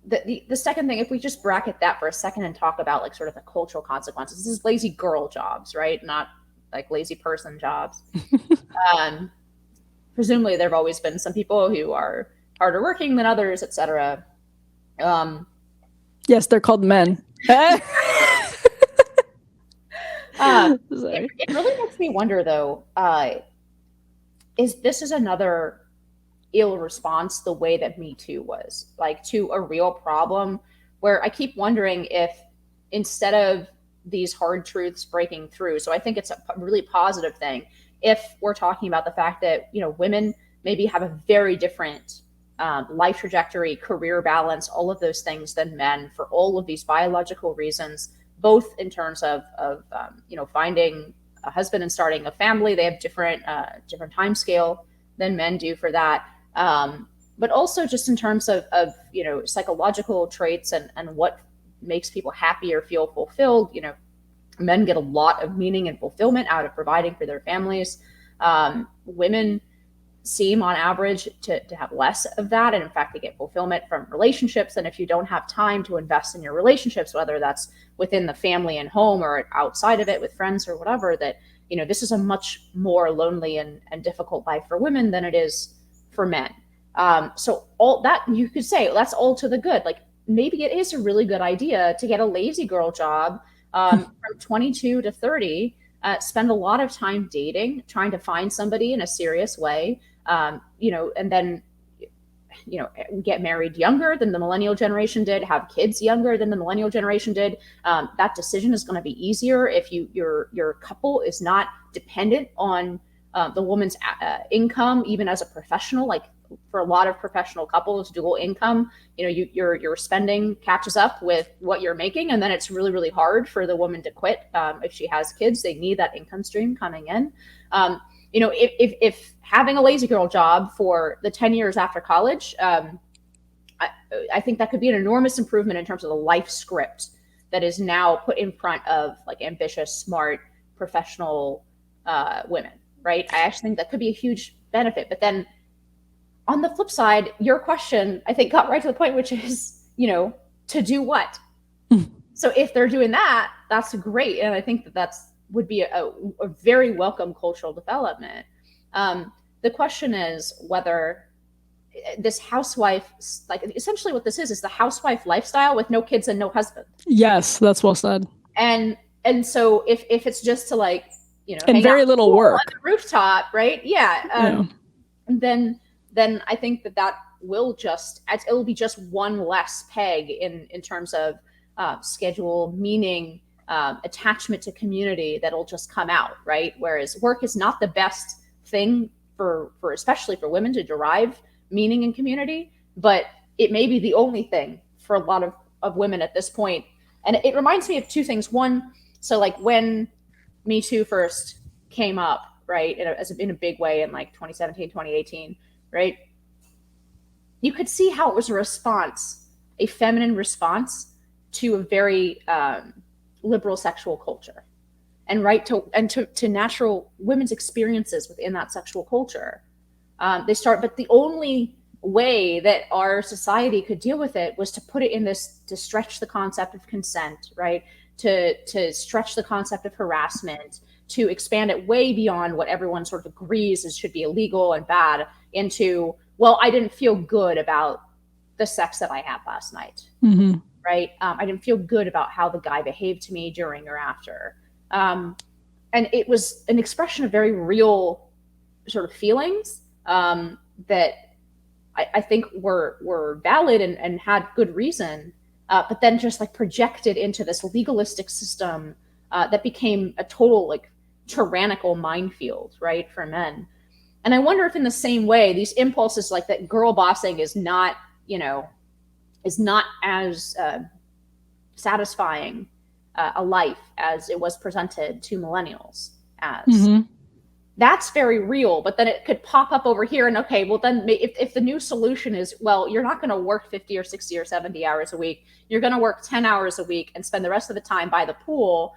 the second thing, if we just bracket that for a second and talk about like sort of the cultural consequences, this is lazy girl jobs, right? Not like lazy person jobs. Presumably there have always been some people who are harder working than others, etc. Yes, they're called men. It really makes me wonder though, this is another ill response the way that Me Too was, like, to a real problem, where I keep wondering if instead of these hard truths breaking through, so I think it's a really positive thing if we're talking about the fact that, women maybe have a very different life trajectory, career balance, all of those things than men for all of these biological reasons, both in terms of finding a husband and starting a family. They have different time scale than men do for that. But also just in terms of psychological traits and what makes people happy or feel fulfilled. Men get a lot of meaning and fulfillment out of providing for their families. Women seem on average to have less of that. And in fact, they get fulfillment from relationships. And if you don't have time to invest in your relationships, whether that's within the family and home or outside of it with friends or whatever, that, this is a much more lonely and difficult life for women than it is for men. So all that, you could say that's all to the good. Like, maybe it is a really good idea to get a lazy girl job from 22 to 30 spend a lot of time dating, trying to find somebody in a serious way, and then get married younger than the millennial generation did, have kids younger than the millennial generation did. That decision is going to be easier if your couple is not dependent on the woman's income, even as a professional. Like for a lot of professional couples, dual income, your spending catches up with what you're making, and then it's really, really hard for the woman to quit if she has kids. They need that income stream coming in. If having a lazy girl job for the 10 years after college, I think that could be an enormous improvement in terms of the life script that is now put in front of like ambitious, smart, professional women, right? I actually think that could be a huge benefit. But then on the flip side, your question, I think, got right to the point, which is, to do what? So if they're doing that, that's great. And I think that would be a very welcome cultural development. The question is whether this housewife, like essentially what this is the housewife lifestyle with no kids and no husband. Yes, that's well said. And so if it's just to like, and very little work on the rooftop, right? Yeah. Then I think that it'll be just one less peg in terms of schedule, meaning, attachment to community that'll just come out, right? Whereas work is not the best thing for especially for women to derive meaning in community, but it may be the only thing for a lot of women at this point. And it reminds me of two things. One, so like when Me Too first came up, right, in a big way in like 2017, 2018, right? You could see how it was a feminine response to a very liberal sexual culture, and to natural women's experiences within that sexual culture. But the only way that our society could deal with it was to put it in this, to stretch the concept of consent, right? To stretch the concept of harassment, to expand it way beyond what everyone sort of agrees is should be illegal and bad, into, well, I didn't feel good about the sex that I had last night. Mm-hmm. Right? I didn't feel good about how the guy behaved to me during or after. And it was an expression of very real sort of feelings that I think were valid and had good reason, but then just like projected into this legalistic system that became a total like tyrannical minefield, right, for men. And I wonder if in the same way, these impulses like that girl bossing is not as satisfying a life as it was presented to millennials as. Mm-hmm. That's very real, but then it could pop up over here and okay, well then if the new solution is, well, you're not going to work 50 or 60 or 70 hours a week, you're going to work 10 hours a week and spend the rest of the time by the pool,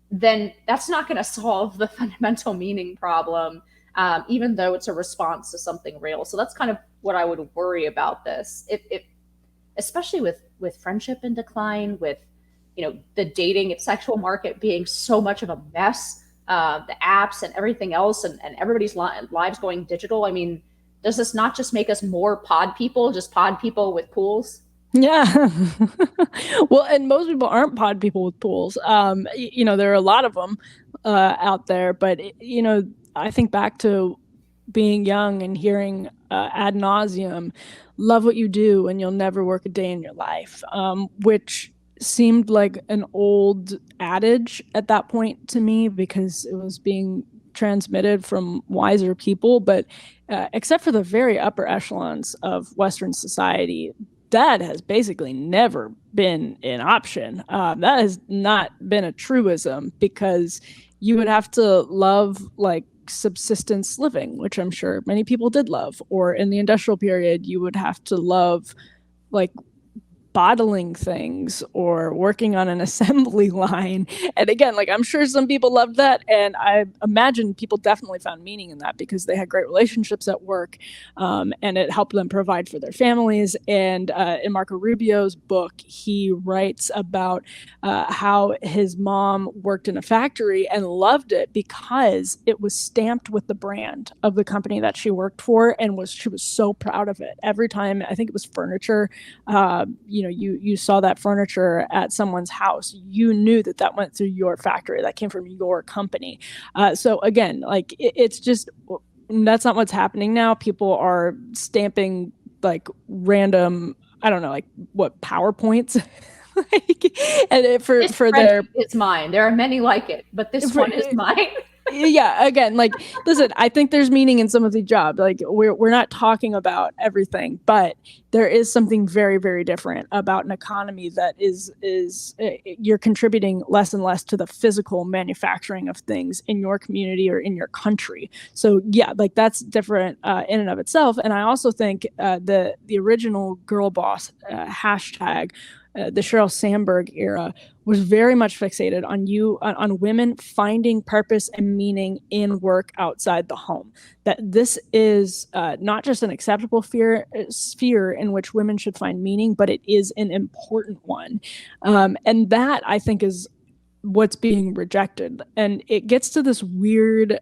then that's not going to solve the fundamental meaning problem, even though it's a response to something real. So that's kind of what I would worry about this. Especially with friendship in decline, with the dating and sexual market being so much of a mess, the apps and everything else, and everybody's lives going digital. I mean, does this not just make us more pod people with pools? Yeah. Well, and most people aren't pod people with pools. There are a lot of them out there, but I think back to being young and hearing ad nauseum, love what you do and you'll never work a day in your life, which seemed like an old adage at that point to me because it was being transmitted from wiser people. But except for the very upper echelons of Western society, that has basically never been an option. That has not been a truism, because you would have to love like subsistence living, which I'm sure many people did love, or in the industrial period, you would have to love like bottling things or working on an assembly line. And again, like I'm sure some people loved that, and I imagine people definitely found meaning in that because they had great relationships at work, and it helped them provide for their families. And in Marco Rubio's book, he writes about how his mom worked in a factory and loved it because it was stamped with the brand of the company that she worked for, and she was so proud of it. Every time, I think it was furniture, you saw that furniture at someone's house, you knew that went through your factory, that came from your company. So again, like it's just, that's not what's happening now. People are stamping like random, I don't know, like what, PowerPoints like, and for their, it's mine. There are many like it, but this one is mine. Yeah, again, like, listen, I think there's meaning in some of the jobs. Like, we're not talking about everything, but there is something very, very different about an economy that is you're contributing less and less to the physical manufacturing of things in your community or in your country. So yeah, like that's different in and of itself. And I also think the original girl boss hashtag, the Sheryl Sandberg era, was very much fixated on women finding purpose and meaning in work outside the home. That this is not just an acceptable sphere in which women should find meaning, but it is an important one. And that, I think, is what's being rejected. And it gets to this weird,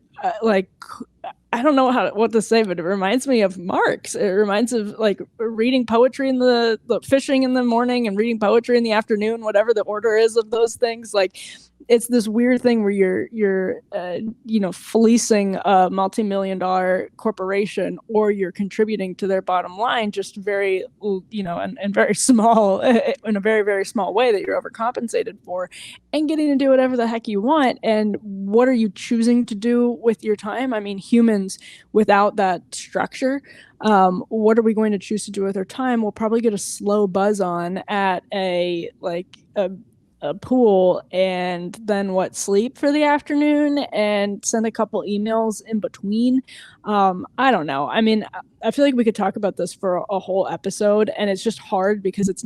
I don't know what to say, but it reminds me of Marx. It reminds of like reading poetry in the fishing in the morning and reading poetry in the afternoon, whatever the order is of those things. Like, it's this weird thing where you're fleecing a multi-million-dollar corporation, or you're contributing to their bottom line just very, and very small, in a very, very small way that you're overcompensated for, and getting to do whatever the heck you want. And what are you choosing to do with your time? I mean, humans without that structure, what are we going to choose to do with our time? We'll probably get a slow buzz on at a pool, and then sleep for the afternoon and send a couple emails in between. I don't know. I mean, I feel like we could talk about this for a whole episode, and it's just hard because it's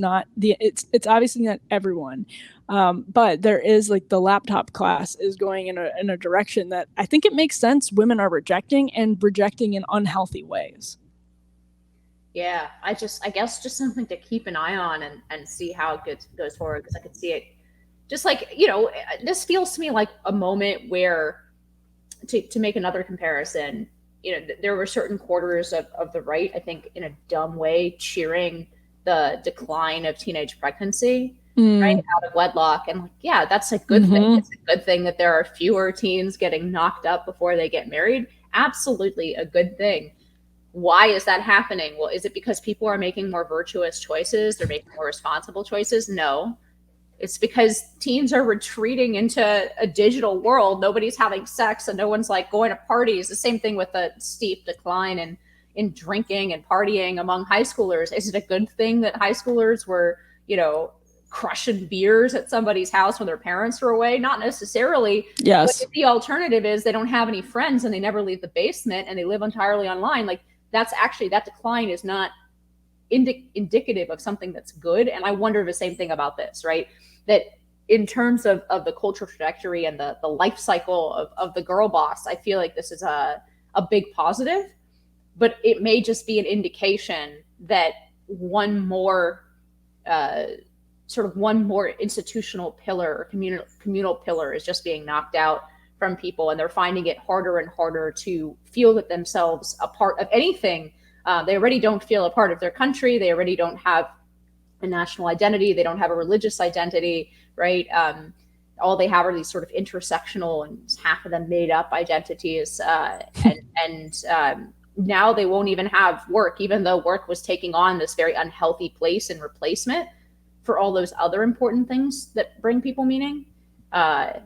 obviously not everyone. But there is, like, the laptop class is going in a direction that I think it makes sense women are rejecting in unhealthy ways. Yeah, I guess just something to keep an eye on and see how it goes forward, because I could see it just like, this feels to me like a moment where, to make another comparison, there were certain quarters of the right, I think, in a dumb way, cheering the decline of teenage pregnancy, right, out of wedlock. And like, yeah, that's a good thing. It's a good thing that there are fewer teens getting knocked up before they get married. Absolutely a good thing. Why is that happening? Well, is it because people are making more virtuous choices? They're making more responsible choices? No. It's because teens are retreating into a digital world. Nobody's having sex, and no one's like going to parties. The same thing with the steep decline in drinking and partying among high schoolers. Is it a good thing that high schoolers were, crushing beers at somebody's house when their parents were away? Not necessarily. Yes. But the alternative is they don't have any friends and they never leave the basement and they live entirely online. Like, that's actually, that decline is not indicative of something that's good. And I wonder the same thing about this, right? That in terms of the cultural trajectory and the life cycle of the girl boss, I feel like this is a big positive, but it may just be an indication that one more institutional pillar or communal pillar is just being knocked out from people, and they're finding it harder and harder to feel that themselves a part of anything. They already don't feel a part of their country. They already don't have a national identity. They don't have a religious identity, right? All they have are these sort of intersectional and half of them made up identities. And now they won't even have work, even though work was taking on this very unhealthy place in replacement for all those other important things that bring people meaning.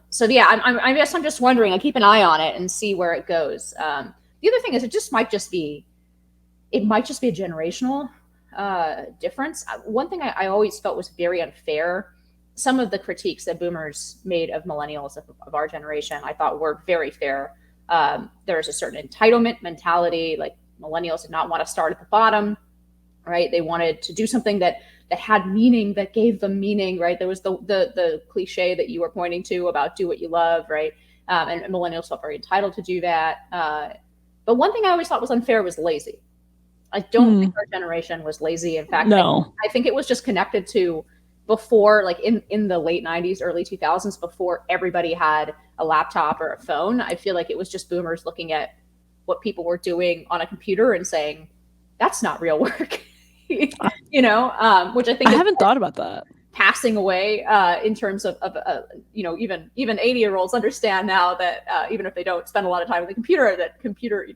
So yeah, I guess I'm just wondering, I keep an eye on it and see where it goes. The other thing is it might just be a generational difference. One thing I always felt was very unfair, some of the critiques that boomers made of millennials of our generation, I thought were very fair. There's a certain entitlement mentality, like millennials did not want to start at the bottom, right? They wanted to do something that had meaning, that gave them meaning, right? There was the cliche that you were pointing to about do what you love, right? And millennials felt very entitled to do that. But one thing I always thought was unfair was lazy. I don't think our generation was lazy. In fact, no. I think it was just connected to before, like in the late 90s, early 2000s, before everybody had a laptop or a phone. I feel like it was just boomers looking at what people were doing on a computer and saying, that's not real work. which I think I haven't thought about that. Passing away in terms of even 80-year-olds understand now that even if they don't spend a lot of time with the computer, that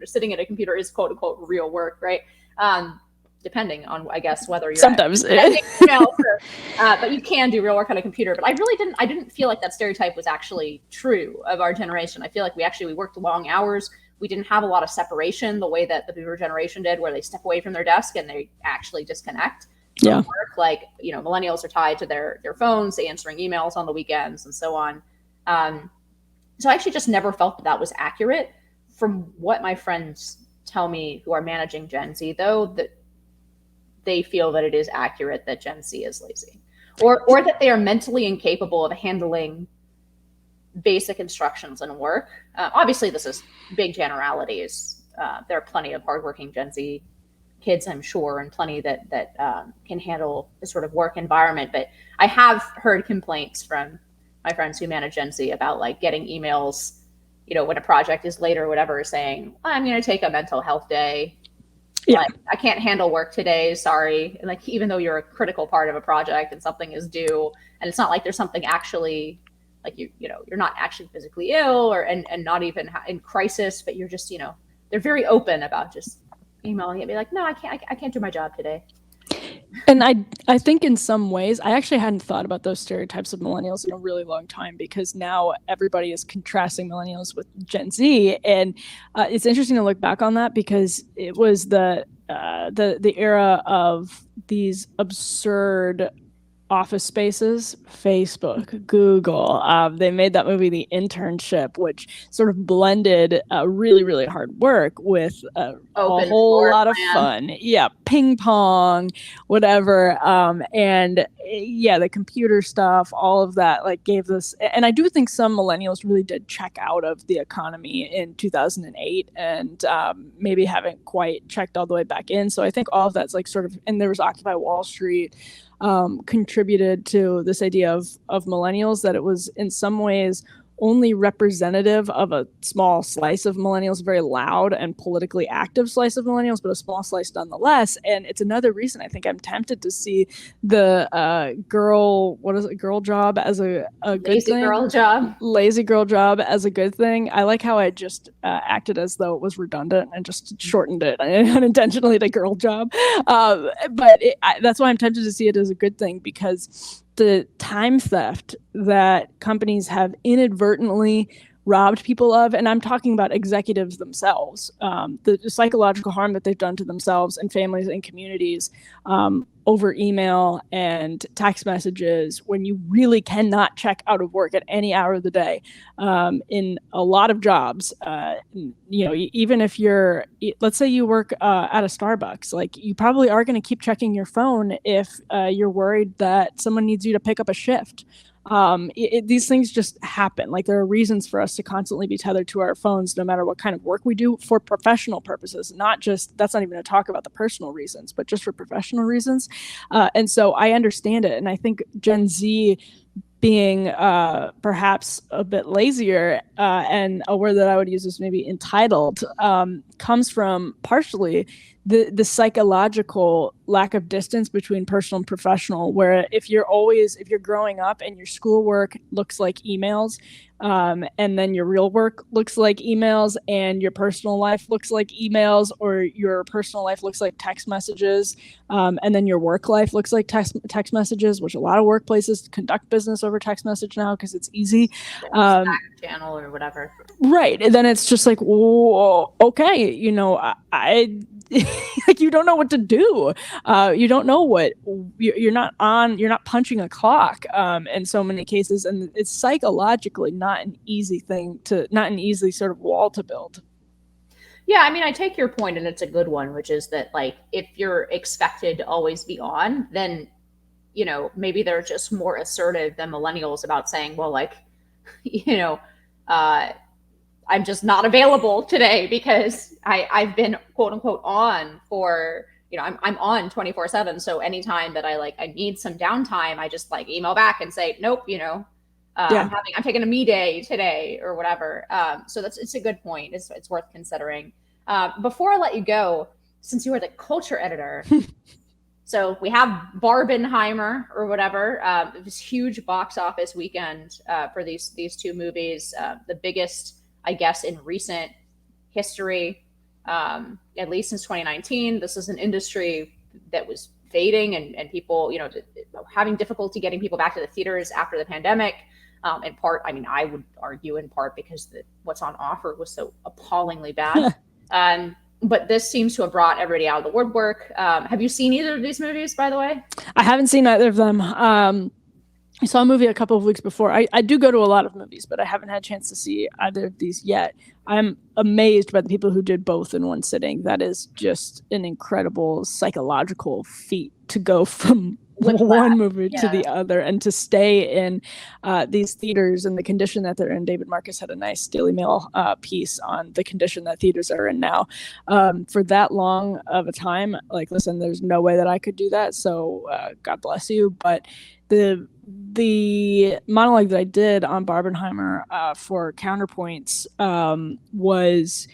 sitting at a computer is quote unquote real work, right? Depending on, I guess, whether you're sometimes but you can do real work on a computer. But I didn't feel like that stereotype was actually true of our generation. I feel like we worked long hours. We didn't have a lot of separation the way that the boomer generation did, where they step away from their desk and they actually disconnect from work. Like, millennials are tied to their phones, answering emails on the weekends and so on. So I actually just never felt that was accurate. From what my friends tell me who are managing Gen Z, though, that they feel that it is accurate that Gen Z is lazy, or that they are mentally incapable of handling basic instructions and work. Obviously, this is big generalities. There are plenty of hardworking Gen Z kids, I'm sure, and plenty that can handle the sort of work environment. But I have heard complaints from my friends who manage Gen Z about like getting emails, when a project is late or whatever, saying, I'm going to take a mental health day. Yeah. Like, I can't handle work today. Sorry. And like, even though you're a critical part of a project and something is due, and it's not like there's something actually like you're not actually physically ill and not even in crisis, but you're just, they're very open about just emailing it, be like, no, I can't do my job today. And I think in some ways, I actually hadn't thought about those stereotypes of millennials in a really long time, because now everybody is contrasting millennials with Gen Z. And it's interesting to look back on that, because it was the era of these absurd office spaces, Facebook, Google. They made that movie, The Internship, which sort of blended really, really hard work with a whole lot of fun. Yeah, ping pong, whatever. And yeah, the computer stuff, all of that, like, gave this. And I do think some millennials really did check out of the economy in 2008 and maybe haven't quite checked all the way back in. So I think all of that's like sort of, and there was Occupy Wall Street, contributed to this idea of millennials, that it was in some ways only representative of a small slice of millennials, a very loud and politically active slice of millennials, but a small slice nonetheless. And it's another reason I think I'm tempted to see the girl job as a good lazy thing. Lazy girl job as a good thing. I like how I just acted as though it was redundant and just shortened it unintentionally to girl job. But that's why I'm tempted to see it as a good thing, because the time theft that companies have inadvertently robbed people of, and I'm talking about executives themselves, the psychological harm that they've done to themselves and families and communities over email and text messages, when you really cannot check out of work at any hour of the day. In a lot of jobs, even if let's say you work at a Starbucks, like, you probably are going to keep checking your phone if you're worried that someone needs you to pick up a shift. These things just happen. Like, there are reasons for us to constantly be tethered to our phones, no matter what kind of work we do, for professional purposes. That's not even to talk about the personal reasons, but just for professional reasons. And so I understand it. And I think Gen Z, being perhaps a bit lazier, and a word that I would use is maybe entitled, comes from partially the psychological lack of distance between personal and professional, where if you're growing up and your schoolwork looks like emails, and then your real work looks like emails, and your personal life looks like emails, or your personal life looks like text messages, and then your work life looks like text messages, which a lot of workplaces conduct business over text message now because it's easy. Channel or whatever. Right. And then it's just like, whoa, okay, I like, you don't know what to do. You don't know what you're not punching a clock in so many cases. And it's psychologically not an easy sort of wall to build. Yeah, I mean, I take your point, and it's a good one, which is that, like, if you're expected to always be on, then, maybe they're just more assertive than millennials about saying, well, like, I'm just not available today because I've been quote unquote on for, I'm on 24/7. So anytime that I need some downtime, I just like email back and say, nope, I'm taking a me day today or whatever. So it's a good point. It's worth considering. Before I let you go, since you are the culture editor, So we have Barbenheimer or whatever. It was huge box office weekend for these two movies. The biggest, I guess, in recent history, at least since 2019. This is an industry that was fading and people, having difficulty getting people back to the theaters after the pandemic. In part, I mean, I would argue in part because what's on offer was so appallingly bad. But this seems to have brought everybody out of the woodwork. Have you seen either of these movies, by the way? I haven't seen either of them. I saw a movie a couple of weeks before. I do go to a lot of movies, but I haven't had a chance to see either of these yet. I'm amazed by the people who did both in one sitting. That is just an incredible psychological feat to go from one movie to the other and to stay in these theaters and the condition that they're in. David Marcus had a nice Daily Mail piece on the condition that theaters are in now for that long of a time. Like, listen, there's no way that I could do that. So God bless you. But the monologue that I did on Barbenheimer for Counterpoints was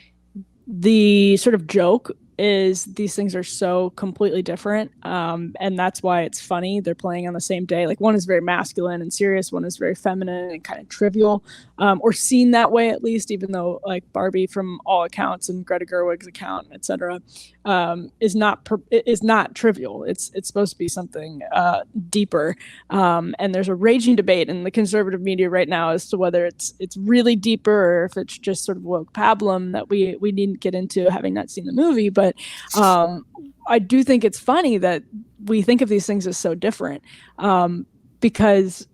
the sort of joke is these things are so completely different. And that's why it's funny. They're playing on the same day. Like, one is very masculine and serious. One is very feminine and kind of trivial, or seen that way, at least, even though like Barbie, from all accounts, and Greta Gerwig's account, etc., is not trivial. It's supposed to be something deeper. And there's a raging debate in the conservative media right now as to whether it's really deeper or if it's just sort of woke pablum that we needn't get into, having not seen the movie. But I do think it's funny that we think of these things as so different, because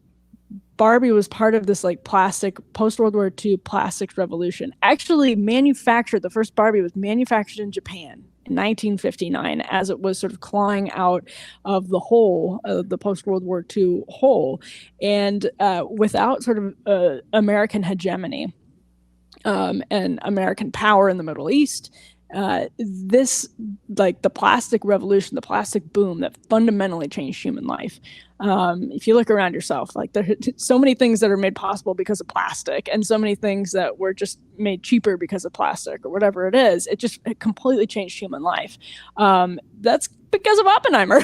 Barbie was part of this like post-World War II plastics revolution. Actually manufactured, the first Barbie was manufactured in Japan in 1959 as it was sort of clawing out of the hole, the post-World War II hole, and without sort of American hegemony and American power in the Middle East. This, like the plastic revolution, the plastic boom that fundamentally changed human life. If you look around yourself, like there are so many things that are made possible because of plastic, and so many things that were just made cheaper because of plastic or whatever it is. It completely changed human life. That's because of Oppenheimer.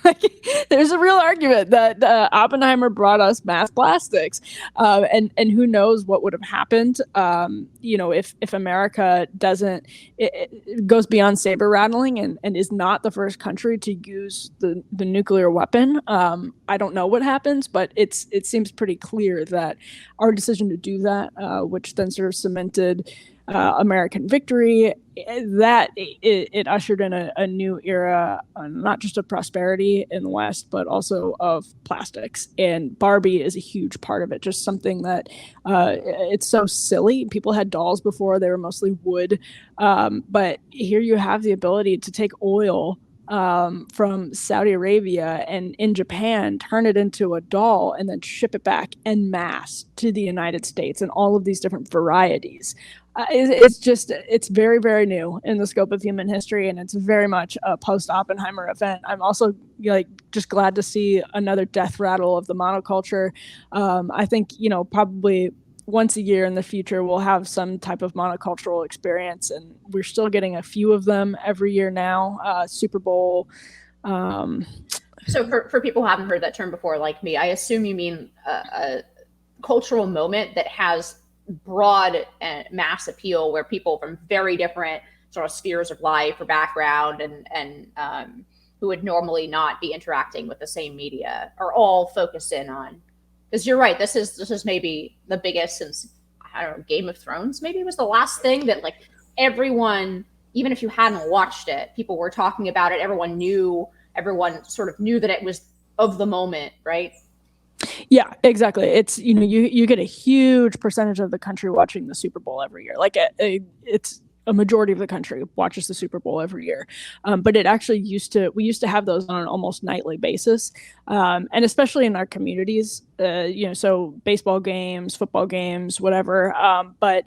Like, there's a real argument that Oppenheimer brought us mass plastics, and who knows what would have happened, if America doesn't, it goes beyond saber rattling and is not the first country to use the nuclear weapon. I don't know what happens, but it seems pretty clear that our decision to do that, which then sort of cemented American victory, that it ushered in a new era, not just of prosperity in the West, but also of plastics. And Barbie is a huge part of it. Just something that it's so silly. People had dolls before; they were mostly wood, but here you have the ability to take oil from Saudi Arabia and in Japan, turn it into a doll, and then ship it back en masse to the United States in all of these different varieties. It's very, very new in the scope of human history, and it's very much a post-Oppenheimer event. I'm also just glad to see another death rattle of the monoculture. I think, probably once a year in the future, we'll have some type of monocultural experience, and we're still getting a few of them every year now. Super Bowl. So for people who haven't heard that term before, like me, I assume you mean a cultural moment that has broad and mass appeal, where people from very different sort of spheres of life or background and who would normally not be interacting with the same media are all focused in on. Because you're right, this is maybe the biggest since, I don't know, Game of Thrones maybe was the last thing that like everyone, even if you hadn't watched it, people were talking about it. Everyone sort of knew that it was of the moment, right? Yeah, exactly. It's, you get a huge percentage of the country watching the Super Bowl every year. Like it's a majority of the country watches the Super Bowl every year. But it actually we used to have those on an almost nightly basis. And especially in our communities, so baseball games, football games, whatever. But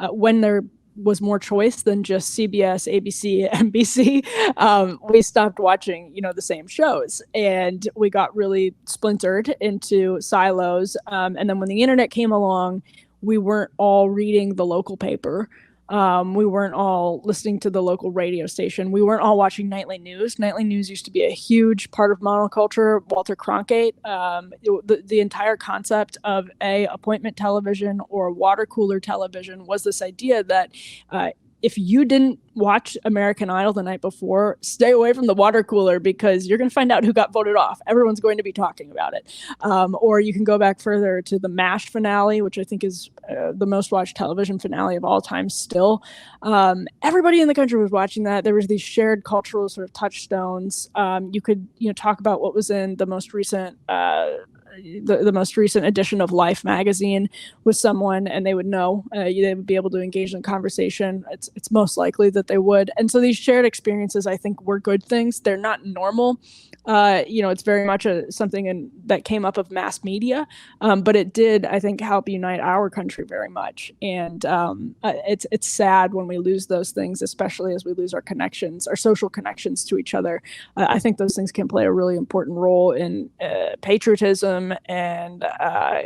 when there was more choice than just CBS, ABC, NBC, we stopped watching, the same shows, and we got really splintered into silos. And then when the internet came along, we weren't all reading the local paper. We weren't all listening to the local radio station. We weren't all watching nightly news. Nightly news used to be a huge part of monoculture. Walter Cronkite, the entire concept of appointment television or water cooler television was this idea that if you didn't watch American Idol the night before, stay away from the water cooler because you're going to find out who got voted off. Everyone's going to be talking about it. Or you can go back further to the MASH finale, which I think is the most watched television finale of all time still. Everybody in the country was watching that. There was these shared cultural sort of touchstones. You could talk about what was in the most recent the most recent edition of Life magazine with someone, and they would know. They would be able to engage in conversation. It's most likely that they would. And so these shared experiences, I think, were good things. They're not normal. It's very much something that came up of mass media, but it did, I think, help unite our country very much. And it's sad when we lose those things, especially as we lose our connections, our social connections to each other. I think those things can play a really important role in patriotism and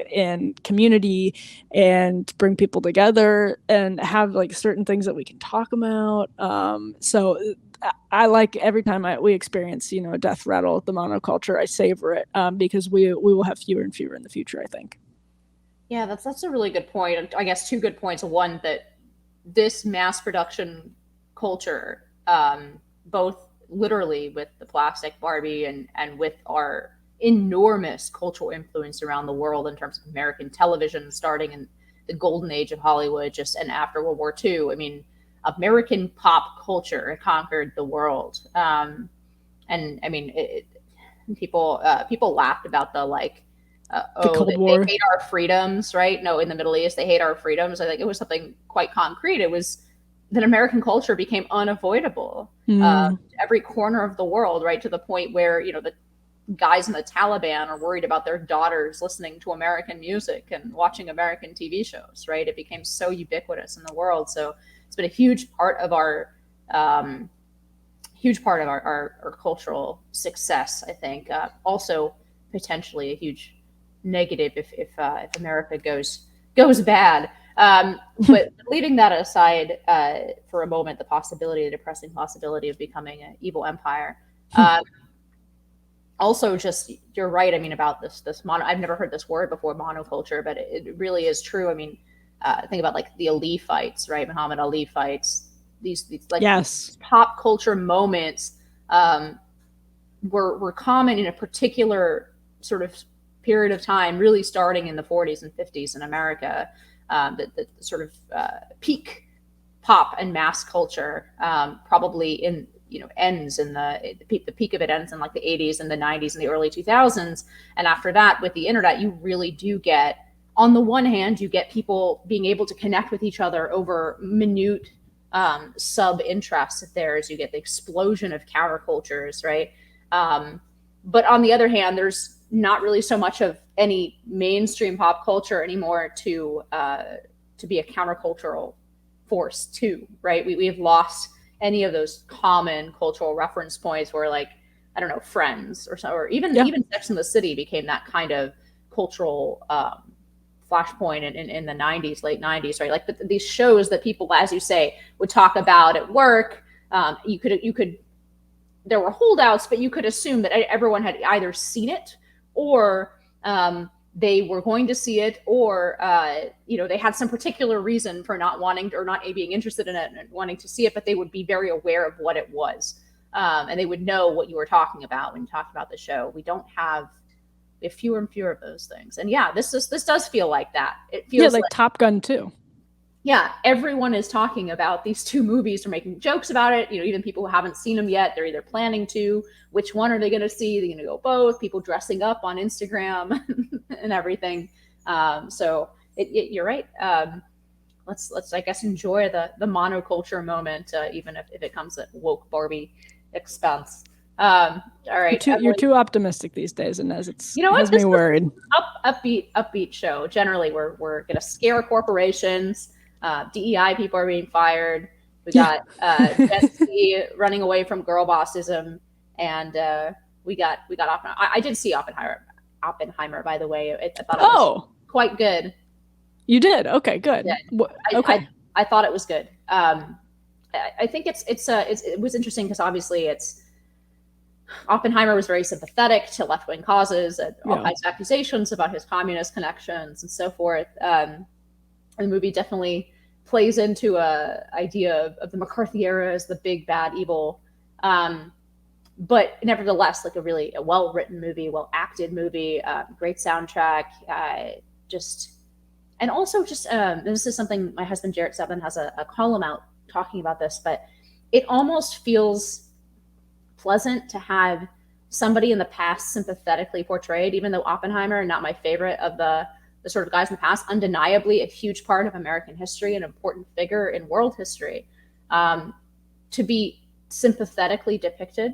in community, and bring people together and have like certain things that we can talk about. So I like every time we experience, a death rattle at the monoculture, I savor it because we will have fewer and fewer in the future, I think. Yeah, that's a really good point. I guess two good points. One, that this mass production culture, both literally with the plastic Barbie and with our enormous cultural influence around the world in terms of American television, starting in the golden age of Hollywood, just and after World War II. I mean, American pop culture conquered the world. And I mean, people laughed about the Cold War. They hate our freedoms, right? No, in the Middle East, they hate our freedoms. I think it was something quite concrete. It was that American culture became unavoidable. Every corner of the world, right? To the point where, the guys in the Taliban are worried about their daughters listening to American music and watching American TV shows, right? It became so ubiquitous in the world. So it's been a huge part of our cultural success, I think. Also, potentially a huge negative if America goes bad. But leaving that aside for a moment, the depressing possibility of becoming an evil empire. Also, just you're right. I mean, about this mono. I've never heard this word before, monoculture, but it really is true. I mean, think about like the Ali fights, right? Muhammad Ali fights. These yes, pop culture moments were common in a particular sort of period of time, really starting in the 40s and 50s in America. The sort of peak pop and mass culture probably ends in the peak of it ends in like the 80s and the 90s and the early 2000s. And after that, with the internet, you really do get, on the one hand, you get people being able to connect with each other over minute sub interests of theirs. You get the explosion of countercultures, right? But on the other hand, there's not really so much of any mainstream pop culture anymore to be a countercultural force too, right? We have lost any of those common cultural reference points where, like, I don't know, Friends or even Sex and the City became that kind of cultural flashpoint in the 90s, late 90s, right? Like these shows that people, as you say, would talk about at work. You could there were holdouts, but you could assume that everyone had either seen it or they were going to see it, or they had some particular reason for not wanting or not being interested in it and wanting to see it, but they would be very aware of what it was, and they would know what you were talking about when you talked about the show. We have fewer and fewer of those things, and this does feel like that. It feels like Top Gun too. Yeah, everyone is talking about these two movies. They're making jokes about it. Even people who haven't seen them yet, they're either planning to. Which one are they going to see? They're going to go both. People dressing up on Instagram and everything. So you're right. Let's I guess enjoy the monoculture moment, even if it comes at woke Barbie expense. All right, you're too optimistic these days, Inez. It's has me worried. Upbeat show. Generally, we're going to scare corporations. DEI people are being fired. We got Jashinsky running away from girl bossism, and we got Oppenheimer. I did see Oppenheimer, by the way. I thought it was quite good. You did? Okay, good. I thought it was good. I think it was interesting because obviously Oppenheimer was very sympathetic to left-wing causes and all kinds of accusations about his communist connections and so forth. The movie definitely plays into a idea of the McCarthy era as the big bad evil. But nevertheless, like a well-written movie, well-acted movie, great soundtrack, and also this is something my husband Jarrett Seven has a column out talking about this, but it almost feels pleasant to have somebody in the past sympathetically portrayed, even though Oppenheimer, not my favorite of the sort of guys in the past, undeniably a huge part of American history, an important figure in world history, to be sympathetically depicted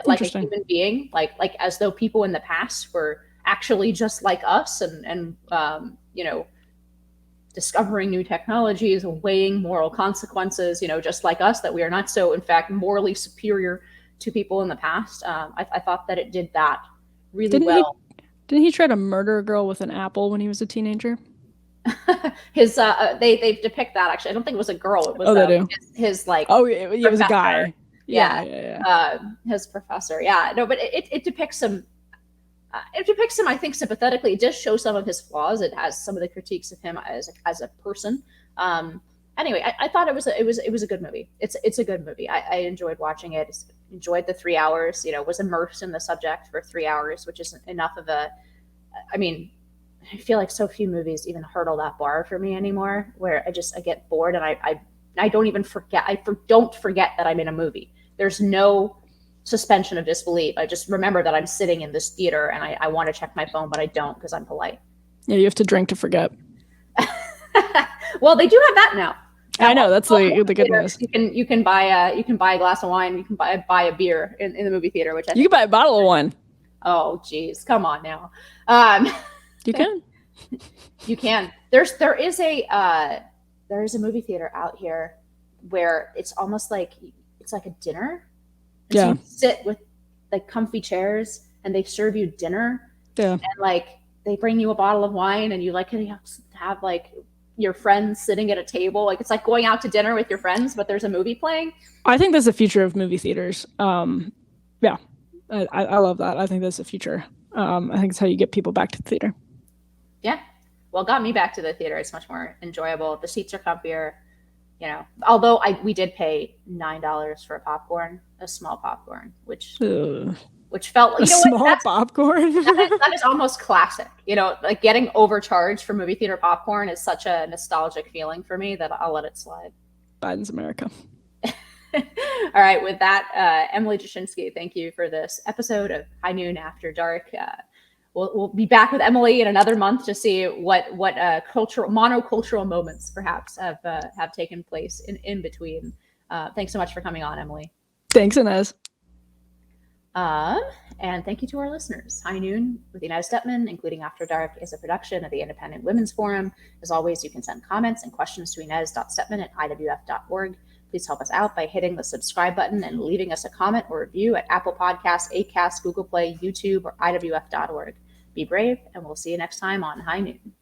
like a human being, like as though people in the past were actually just like us and discovering new technologies, weighing moral consequences, just like us, that we are not so, in fact, morally superior to people in the past. I thought that it did that really well. Didn't he try to murder a girl with an apple when he was a teenager? They depict that, actually. I don't think it was a girl. It was his like. Oh, it was a guy. Yeah. His professor. Yeah. No, but it depicts him. It depicts him, I think, sympathetically. It does show some of his flaws. It has some of the critiques of him as a person. Anyway, I thought it was a good movie. It's a good movie. I enjoyed watching it. Enjoyed the 3 hours. Was immersed in the subject for 3 hours, which isn't enough of a. I mean, I feel like so few movies even hurdle that bar for me anymore. Where I get bored and I don't even forget. I don't forget that I'm in a movie. There's no suspension of disbelief. I just remember that I'm sitting in this theater and I want to check my phone, but I don't because I'm polite. Yeah, you have to drink to forget. Well, they do have that now. I know, that's the good news. You can buy a glass of wine. You can buy a beer in the movie theater, which you can buy a bottle of wine. Oh, geez, come on now. You can. You can. There is a movie theater out here where it's almost like it's like a dinner. And so you sit with like comfy chairs and they serve you dinner. Yeah. And like they bring you a bottle of wine and you like have like your friends sitting at a table. Like it's like going out to dinner with your friends, but there's a movie playing. I think that's the future of movie theaters. Yeah. I love that. I think that's the future. I think it's how you get people back to the theater. Yeah. Well, it got me back to the theater. It's much more enjoyable. The seats are comfier. Although we did pay $9 for a small popcorn, which felt like small popcorn. that is almost classic. Like getting overcharged for movie theater popcorn is such a nostalgic feeling for me that I'll let it slide. Biden's America. All right. With that, Emily Jashinsky, thank you for this episode of High Noon After Dark. We'll be back with Emily in another month to see what monocultural moments perhaps have taken place in between. Thanks so much for coming on, Emily. Thanks, Inez. And thank you to our listeners. High Noon with Inez Stepman, including After Dark, is a production of the Independent Women's Forum. As always, you can send comments and questions to inez.stepman@iwf.org. Please help us out by hitting the subscribe button and leaving us a comment or review at Apple Podcasts, Acast, Google Play, YouTube, or iwf.org. Be brave, and we'll see you next time on High Noon.